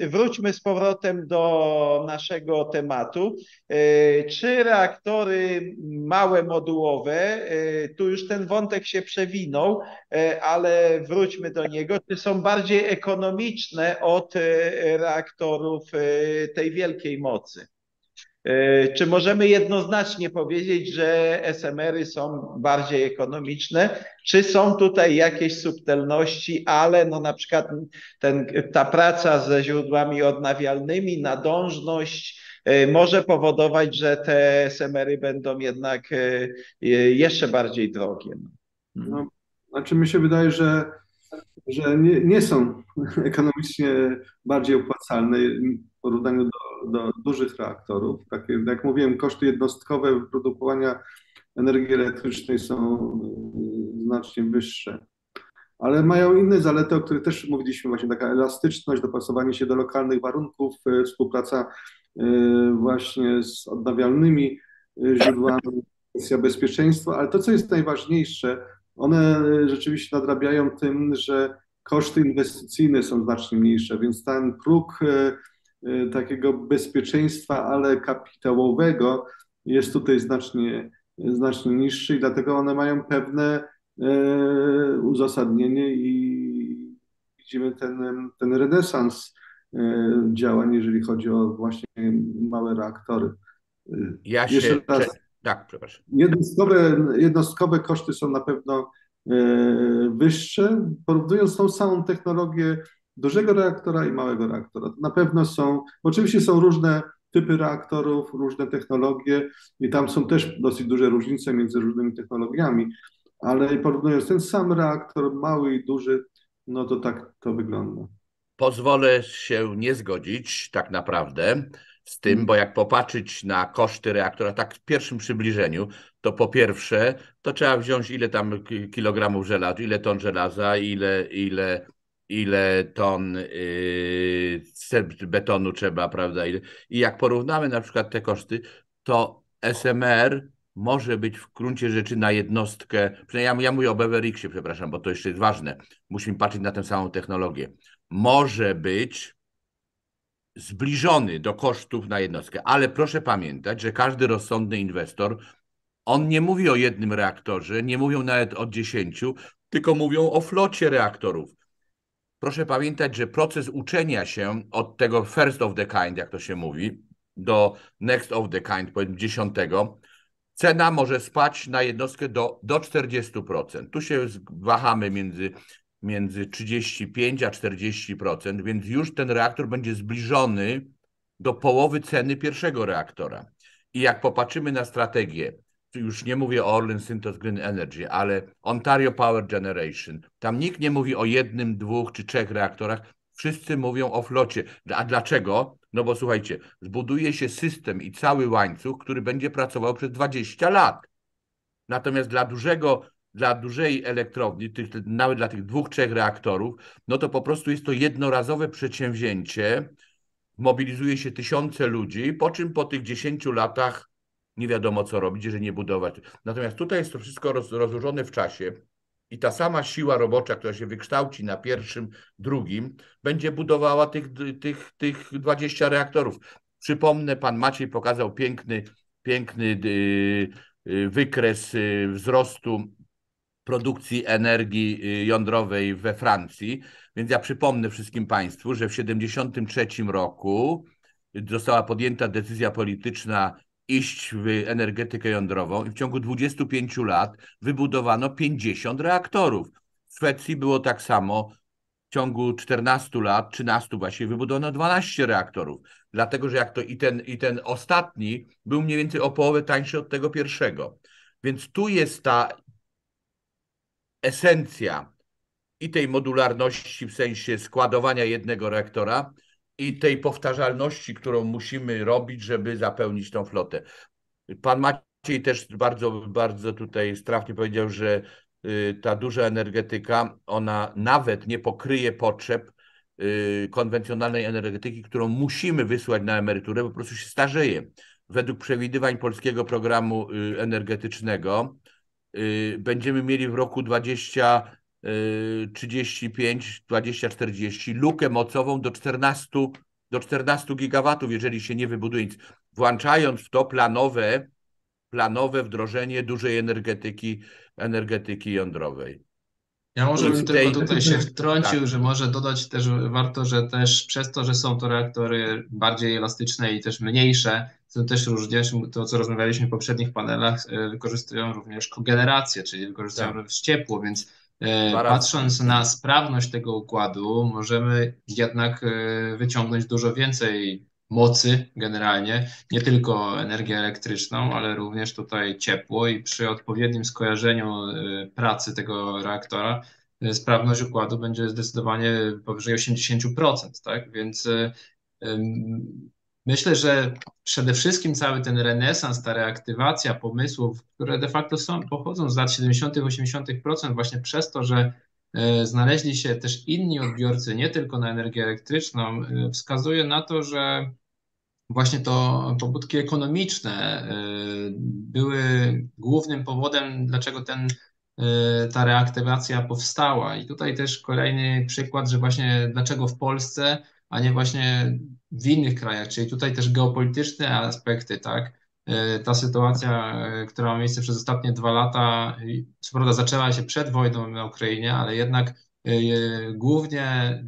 wróćmy z powrotem do naszego tematu. Czy reaktory małe modułowe, tu już ten wątek się przewinął, ale wróćmy do niego, czy są bardziej ekonomiczne od reaktorów tej wielkiej mocy? Czy możemy jednoznacznie powiedzieć, że SMR-y są bardziej ekonomiczne? Czy są tutaj jakieś subtelności, ale no na przykład ta praca ze źródłami odnawialnymi, nadążność może powodować, że te SMR-y będą jednak jeszcze bardziej drogie? No, znaczy mi się wydaje, że nie są ekonomicznie bardziej opłacalne w porównaniu do dużych reaktorów. Takie, jak mówiłem, koszty jednostkowe wyprodukowania energii elektrycznej są znacznie wyższe. Ale mają inne zalety, o których też mówiliśmy, właśnie taka elastyczność, dopasowanie się do lokalnych warunków, współpraca właśnie z odnawialnymi źródłami, kwestia bezpieczeństwa, ale to, co jest najważniejsze, one rzeczywiście nadrabiają tym, że koszty inwestycyjne są znacznie mniejsze, więc ten próg takiego bezpieczeństwa, ale kapitałowego jest tutaj znacznie niższy i dlatego one mają pewne uzasadnienie i widzimy ten renesans działań, jeżeli chodzi o właśnie małe reaktory. Jeszcze raz, tak, przepraszam. jednostkowe koszty są na pewno wyższe, porównując tą samą technologię dużego reaktora i małego reaktora. Na pewno oczywiście są różne typy reaktorów, różne technologie i tam są też dosyć duże różnice między różnymi technologiami, ale porównując ten sam reaktor, mały i duży, no to tak to wygląda. Pozwolę się nie zgodzić tak naprawdę z tym, bo jak popatrzeć na koszty reaktora, tak w pierwszym przybliżeniu, to po pierwsze, to trzeba wziąć ile tam kilogramów żelaza, ile ton żelaza, ile ton betonu trzeba, prawda? I jak porównamy na przykład te koszty, to SMR może być w gruncie rzeczy na jednostkę, przynajmniej ja mówię o Beverixie, przepraszam, bo to jeszcze jest ważne, musimy patrzeć na tę samą technologię, może być zbliżony do kosztów na jednostkę, ale proszę pamiętać, że każdy rozsądny inwestor, on nie mówi o jednym reaktorze, nie mówią nawet o 10, tylko mówią o flocie reaktorów. Proszę pamiętać, że proces uczenia się od tego first of the kind, jak to się mówi, do next of the kind, powiedzmy 10, cena może spaść na jednostkę do 40%. Tu się wahamy między 35 a 40%, więc już ten reaktor będzie zbliżony do połowy ceny pierwszego reaktora. I jak popatrzymy na strategię, już nie mówię o Orlen Synthos Green Energy, ale Ontario Power Generation, tam nikt nie mówi o 1, 2 czy 3 reaktorach, wszyscy mówią o flocie. A dlaczego? No bo słuchajcie, zbuduje się system i cały łańcuch, który będzie pracował przez 20 lat. Natomiast dla dużej elektrowni, nawet dla tych 2, 3 reaktorów, no to po prostu jest to jednorazowe przedsięwzięcie, mobilizuje się tysiące ludzi, po czym po tych 10 latach nie wiadomo co robić, jeżeli nie budować. Natomiast tutaj jest to wszystko rozłożone w czasie I ta sama siła robocza, która się wykształci na pierwszym, drugim, będzie budowała tych 20 reaktorów. Przypomnę, pan Maciej pokazał piękny wykres wzrostu produkcji energii jądrowej we Francji. Więc ja przypomnę wszystkim Państwu, że w 1973 roku została podjęta decyzja polityczna iść w energetykę jądrową i w ciągu 25 lat wybudowano 50 reaktorów. W Szwecji było tak samo. W ciągu 14 lat, 13 właśnie, wybudowano 12 reaktorów. Dlatego, że i ten ostatni był mniej więcej o połowę tańszy od tego pierwszego. Więc tu jest ta esencja i tej modularności w sensie składowania jednego reaktora i tej powtarzalności, którą musimy robić, żeby zapełnić tą flotę. Pan Maciej też bardzo tutaj trafnie powiedział, że ta duża energetyka, ona nawet nie pokryje potrzeb konwencjonalnej energetyki, którą musimy wysłać na emeryturę, bo po prostu się starzeje. Według przewidywań Polskiego Programu Energetycznego będziemy mieli w roku 2035, 2040 lukę mocową do 14 gigawatów, jeżeli się nie wybuduje nic. Włączając w to planowe wdrożenie dużej energetyki jądrowej. Ja może bym tylko tutaj się wtrącił, tak. że może dodać też warto, że też przez to, że są to reaktory bardziej elastyczne i też mniejsze, to też również to, co rozmawialiśmy w poprzednich panelach, wykorzystują również kogenerację, czyli wykorzystują również ciepło, więc patrząc na sprawność tego układu, możemy jednak wyciągnąć dużo więcej mocy generalnie, nie tylko energię elektryczną, ale również tutaj ciepło i przy odpowiednim skojarzeniu pracy tego reaktora sprawność układu będzie zdecydowanie powyżej 80%, tak? Więc myślę, że przede wszystkim cały ten renesans, ta reaktywacja pomysłów, które de facto pochodzą z lat 70., 80%, właśnie przez to, że znaleźli się też inni odbiorcy, nie tylko na energię elektryczną, wskazuje na to, że właśnie to pobudki ekonomiczne były głównym powodem, dlaczego ta reaktywacja powstała. I tutaj też kolejny przykład, że właśnie dlaczego w Polsce, a nie właśnie w innych krajach, czyli tutaj też geopolityczne aspekty, tak? Ta sytuacja, która ma miejsce przez ostatnie 2 lata, co prawda zaczęła się przed wojną na Ukrainie, ale jednak głównie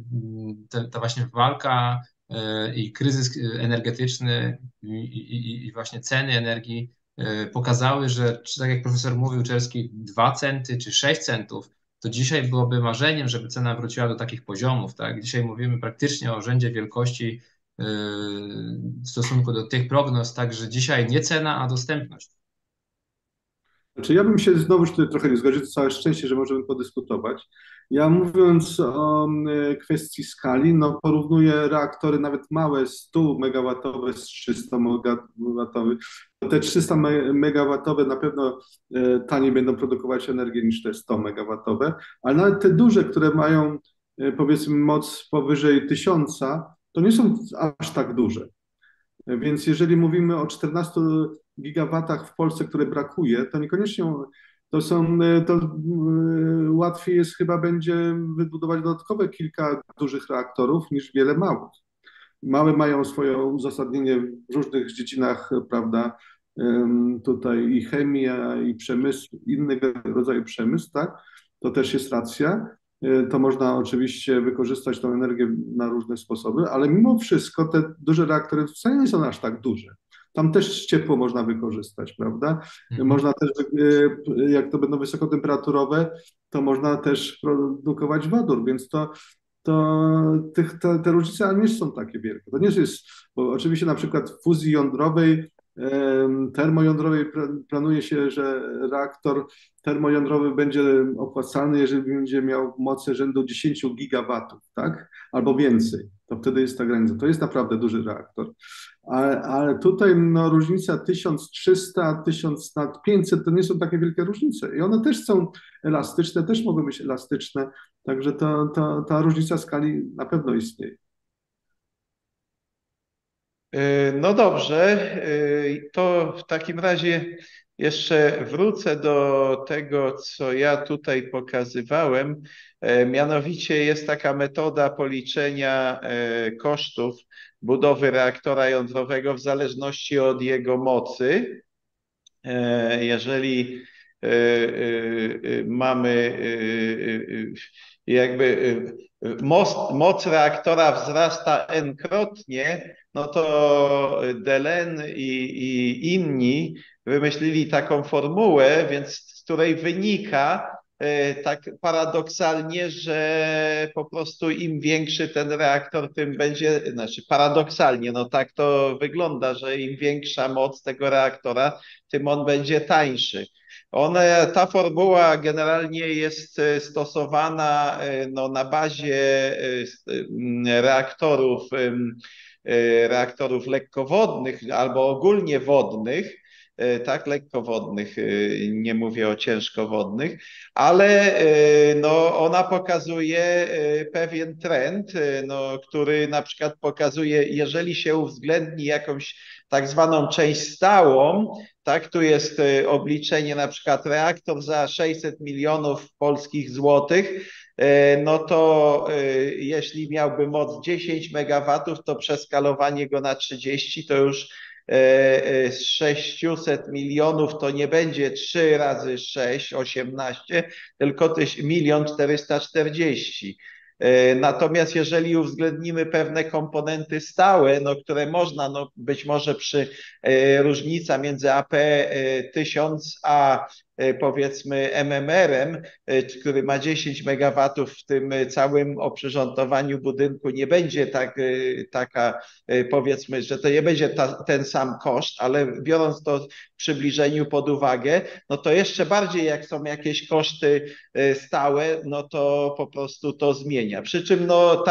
ta właśnie walka i kryzys energetyczny i właśnie ceny energii pokazały, że czy tak jak profesor mówił Czerski, 2 centy czy 6 centów, to dzisiaj byłoby marzeniem, żeby cena wróciła do takich poziomów. Tak? Dzisiaj mówimy praktycznie o rzędzie wielkości w stosunku do tych prognoz, także dzisiaj nie cena, a dostępność. Znaczy ja bym się znowu tutaj trochę nie zgodził, to całe szczęście, że możemy podyskutować. Ja mówiąc o kwestii skali, no porównuję reaktory nawet małe, 100 megawatowe z 300 megawatowych. Te 300 megawatowe na pewno taniej będą produkować energię niż te 100 megawatowe, ale nawet te duże, które mają powiedzmy moc powyżej 1000, to nie są aż tak duże. Więc jeżeli mówimy o 14 gigawatach w Polsce, które brakuje, to niekoniecznie to łatwiej jest chyba będzie wybudować dodatkowe kilka dużych reaktorów niż wiele małych. Małe mają swoje uzasadnienie w różnych dziedzinach, prawda, tutaj i chemia, i przemysł, innego rodzaju przemysł, tak, to też jest racja. To można oczywiście wykorzystać tą energię na różne sposoby, ale mimo wszystko te duże reaktory wcale nie są aż tak duże. Tam też ciepło można wykorzystać, prawda? Można też, jak to będą wysokotemperaturowe, to można też produkować wodór, więc te różnice nie są takie wielkie. To nie jest, bo oczywiście na przykład w fuzji jądrowej, termojądrowej planuje się, że reaktor termojądrowy będzie opłacalny, jeżeli będzie miał moce rzędu 10 gigawatów, tak? Albo więcej. To wtedy jest ta granica. To jest naprawdę duży reaktor. Ale tutaj no, różnica 1300, 1500 to nie są takie wielkie różnice. I one też są elastyczne, też mogą być elastyczne. Także ta różnica skali na pewno istnieje. No dobrze, to w takim razie jeszcze wrócę do tego, co ja tutaj pokazywałem. Mianowicie jest taka metoda policzenia kosztów budowy reaktora jądrowego w zależności od jego mocy. Jeżeli mamy jakby moc reaktora wzrasta n-krotnie, no to Delen i inni wymyślili taką formułę, więc z której wynika tak paradoksalnie, że po prostu im większy ten reaktor, tym będzie, znaczy paradoksalnie, no tak to wygląda, że im większa moc tego reaktora, tym on będzie tańszy. Ta formuła generalnie jest stosowana no, na bazie reaktorów lekkowodnych albo ogólnie wodnych, tak, lekkowodnych, nie mówię o ciężkowodnych, ale no, ona pokazuje pewien trend, no, który na przykład pokazuje, jeżeli się uwzględni jakąś tak zwaną część stałą, tak, tu jest obliczenie na przykład reaktor za 600 milionów polskich złotych, no to jeśli miałby moc 10 megawatów, to przeskalowanie go na 30 to już z 600 milionów to nie będzie 3 razy 6, 18, tylko 1 440 000. Natomiast jeżeli uwzględnimy pewne komponenty stałe, no, które można, no, być może przy różnica między AP 1000 a powiedzmy MMR-em, który ma 10 megawatów w tym całym oprzyrządowaniu budynku, nie będzie taka, powiedzmy, że to nie będzie ten sam koszt, ale biorąc to w przybliżeniu pod uwagę, no to jeszcze bardziej jak są jakieś koszty stałe, no to po prostu to zmienia. Przy czym no,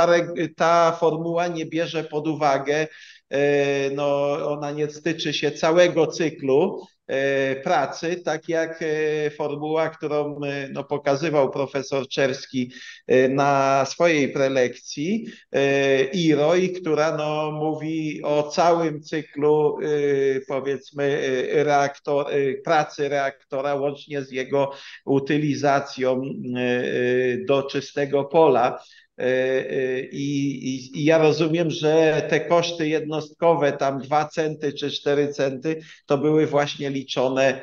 ta formuła nie bierze pod uwagę, no, ona nie tyczy się całego cyklu pracy, tak jak formuła, którą no, pokazywał profesor Czerski na swojej prelekcji, IROI, która no, mówi o całym cyklu powiedzmy pracy reaktora łącznie z jego utylizacją do czystego pola. I ja rozumiem, że te koszty jednostkowe, tam 2 centy czy 4 centy, to były właśnie liczone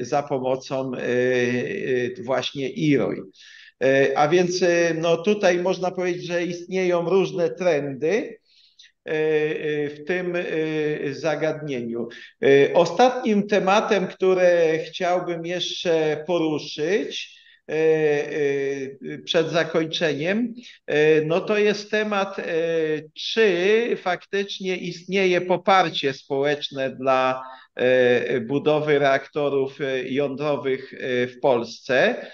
za pomocą właśnie IROI. A więc no tutaj można powiedzieć, że istnieją różne trendy w tym zagadnieniu. Ostatnim tematem, który chciałbym jeszcze poruszyć przed zakończeniem, no to jest temat, czy faktycznie istnieje poparcie społeczne dla budowy reaktorów jądrowych w Polsce.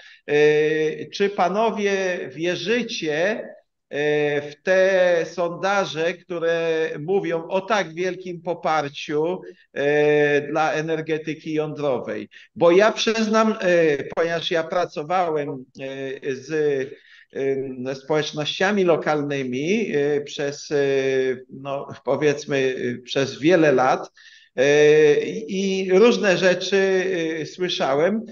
Czy panowie wierzycie w te sondaże, które mówią o tak wielkim poparciu dla energetyki jądrowej? Bo ja przyznam, ponieważ ja pracowałem ze społecznościami lokalnymi przez, no, powiedzmy, przez wiele lat i różne rzeczy słyszałem.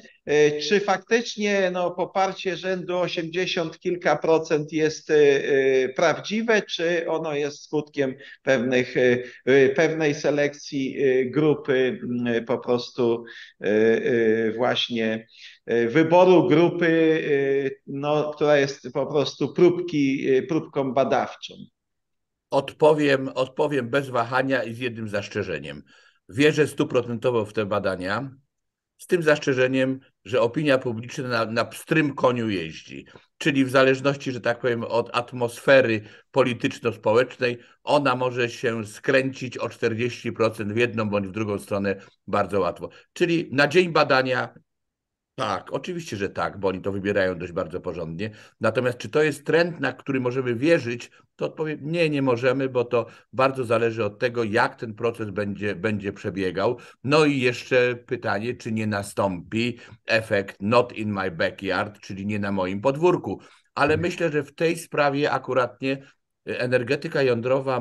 Czy faktycznie no, poparcie rzędu 80 kilka procent jest prawdziwe, czy ono jest skutkiem pewnej selekcji grupy, po prostu właśnie wyboru grupy, no, która jest po prostu próbką badawczą? Odpowiem bez wahania i z jednym zastrzeżeniem. Wierzę 100% w te badania, z tym zastrzeżeniem, że opinia publiczna na pstrym koniu jeździ. Czyli w zależności, że tak powiem, od atmosfery polityczno-społecznej, ona może się skręcić o 40% w jedną bądź w drugą stronę bardzo łatwo. Czyli na dzień badania tak, oczywiście, że tak, bo oni to wybierają dość bardzo porządnie. Natomiast czy to jest trend, na który możemy wierzyć, to odpowiem nie, nie możemy, bo to bardzo zależy od tego, jak ten proces będzie przebiegał. No i jeszcze pytanie, czy nie nastąpi efekt not in my backyard, czyli nie na moim podwórku. Ale myślę, że w tej sprawie akuratnie energetyka jądrowa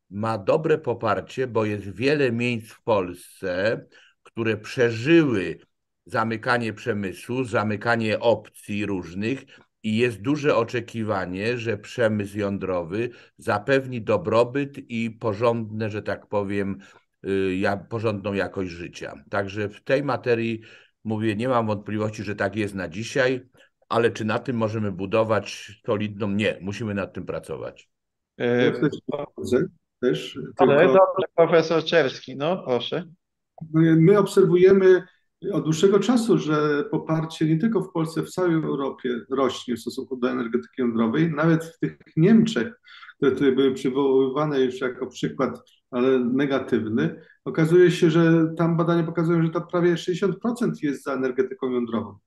ma dobre poparcie, bo jest wiele miejsc w Polsce, które przeżyły zamykanie przemysłu, zamykanie opcji różnych i jest duże oczekiwanie, że przemysł jądrowy zapewni dobrobyt i porządne, że tak powiem, porządną jakość życia. Także w tej materii mówię, nie mam wątpliwości, że tak jest na dzisiaj, ale czy na tym możemy budować solidną? Nie, musimy nad tym pracować. Ja w tej drodze też Ale tylko dobrze, profesor Czerski, no proszę. my obserwujemy od dłuższego czasu, że poparcie nie tylko w Polsce, w całej Europie rośnie w stosunku do energetyki jądrowej. Nawet w tych Niemczech, które tutaj były przywoływane już jako przykład, ale negatywny, okazuje się, że tam badania pokazują, że to prawie 60% jest za energetyką jądrową.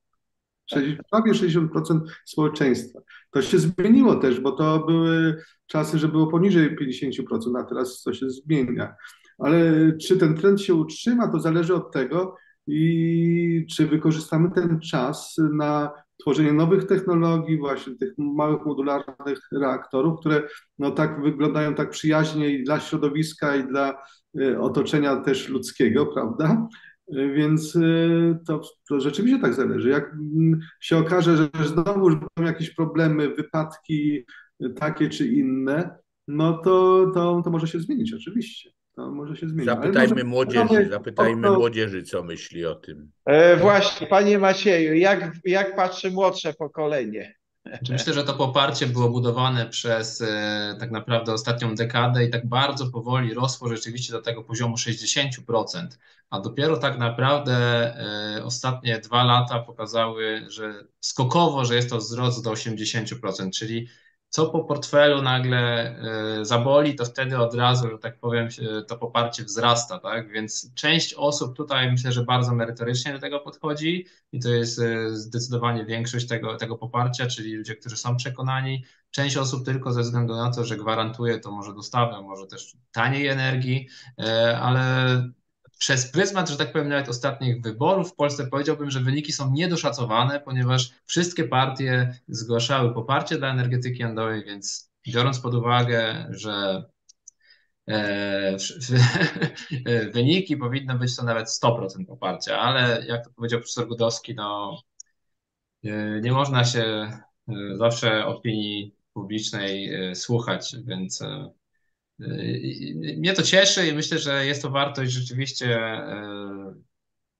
Prawie 60% społeczeństwa. To się zmieniło też, bo to były czasy, że było poniżej 50%, a teraz to się zmienia. Ale czy ten trend się utrzyma, to zależy od tego, i czy wykorzystamy ten czas na tworzenie nowych technologii, właśnie tych małych modularnych reaktorów, które no tak wyglądają tak przyjaźnie i dla środowiska, i dla otoczenia też ludzkiego, prawda? Więc to rzeczywiście tak zależy. Jak się okaże, że znowu będą jakieś problemy, wypadki takie czy inne, no to może się zmienić, oczywiście. To może się zmienić. Zapytajmy młodzieży, co myśli o tym. Właśnie, panie Macieju, jak patrzy młodsze pokolenie? Myślę, że to poparcie było budowane przez tak naprawdę ostatnią dekadę i tak bardzo powoli rosło rzeczywiście do tego poziomu 60%, a dopiero tak naprawdę ostatnie 2 lata pokazały, że skokowo, że jest to wzrost do 80%, czyli co po portfelu nagle zaboli, to wtedy od razu, że tak powiem, to poparcie wzrasta, tak? Więc część osób tutaj myślę, że bardzo merytorycznie do tego podchodzi i to jest zdecydowanie większość tego poparcia, czyli ludzie, którzy są przekonani. Część osób tylko ze względu na to, że gwarantuje to może dostawę, może też taniej energii, ale przez pryzmat, że tak powiem, nawet ostatnich wyborów w Polsce powiedziałbym, że wyniki są niedoszacowane, ponieważ wszystkie partie zgłaszały poparcie dla energetyki jądrowej, więc biorąc pod uwagę, że wyniki powinno być to nawet 100% poparcia, ale jak to powiedział profesor Gudowski, no nie można się zawsze opinii publicznej słuchać, więc mnie to cieszy i myślę, że jest to wartość rzeczywiście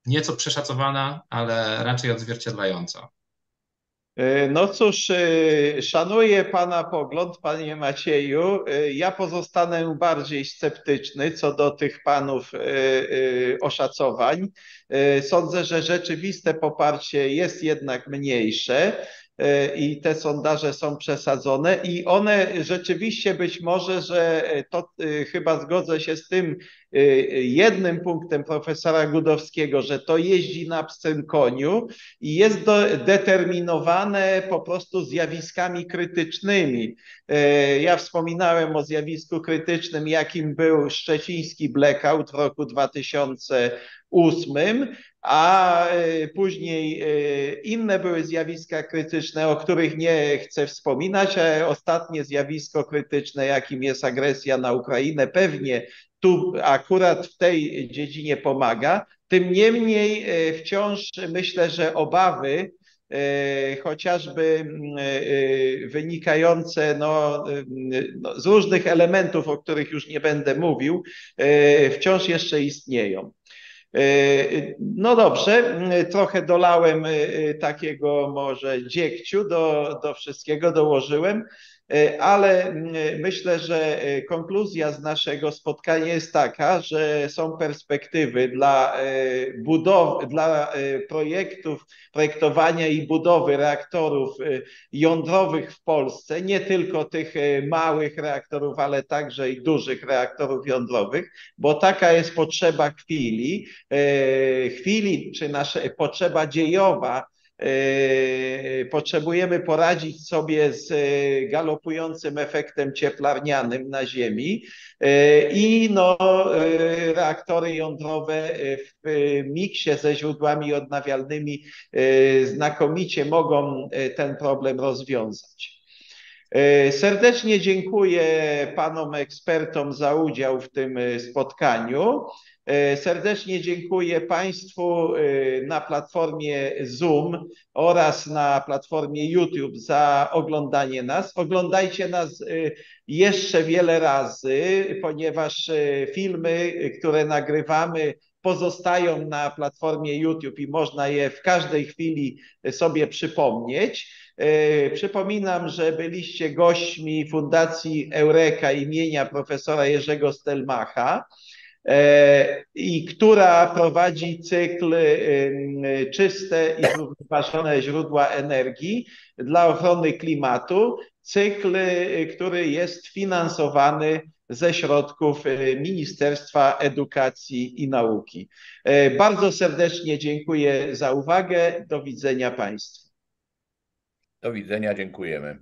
nieco przeszacowana, ale raczej odzwierciedlająca. No cóż, szanuję pana pogląd, panie Macieju. Ja pozostanę bardziej sceptyczny co do tych panów oszacowań. Sądzę, że rzeczywiste poparcie jest jednak mniejsze i te sondaże są przesadzone i one rzeczywiście być może, że to chyba zgodzę się z tym jednym punktem profesora Gudowskiego, że to jeździ na psym koniu i jest determinowane po prostu zjawiskami krytycznymi. Ja wspominałem o zjawisku krytycznym, jakim był szczeciński blackout w roku 2008, a później inne były zjawiska krytyczne, o których nie chcę wspominać, a ostatnie zjawisko krytyczne, jakim jest agresja na Ukrainę, pewnie tu akurat w tej dziedzinie pomaga. Tym niemniej wciąż myślę, że obawy, chociażby wynikające z różnych elementów, o których już nie będę mówił, wciąż jeszcze istnieją. No dobrze, trochę dolałem takiego może dziegciu do wszystkiego, dołożyłem, ale myślę, że konkluzja z naszego spotkania jest taka, że są perspektywy dla projektowania i budowy reaktorów jądrowych w Polsce, nie tylko tych małych reaktorów, ale także i dużych reaktorów jądrowych, bo taka jest potrzeba chwili, czy nasza potrzeba dziejowa. Potrzebujemy poradzić sobie z galopującym efektem cieplarnianym na Ziemi i reaktory jądrowe w miksie ze źródłami odnawialnymi znakomicie mogą ten problem rozwiązać. Serdecznie dziękuję panom ekspertom za udział w tym spotkaniu. Serdecznie dziękuję Państwu na platformie Zoom oraz na platformie YouTube za oglądanie nas. Oglądajcie nas jeszcze wiele razy, ponieważ filmy, które nagrywamy, pozostają na platformie YouTube i można je w każdej chwili sobie przypomnieć. Przypominam, że byliście gośćmi Fundacji Eureka imienia profesora Jerzego Stelmacha, i która prowadzi cykl Czyste i zrównoważone źródła energii dla ochrony klimatu. Cykl, który jest finansowany ze środków Ministerstwa Edukacji i Nauki. Bardzo serdecznie dziękuję za uwagę. Do widzenia Państwu. Do widzenia, dziękujemy.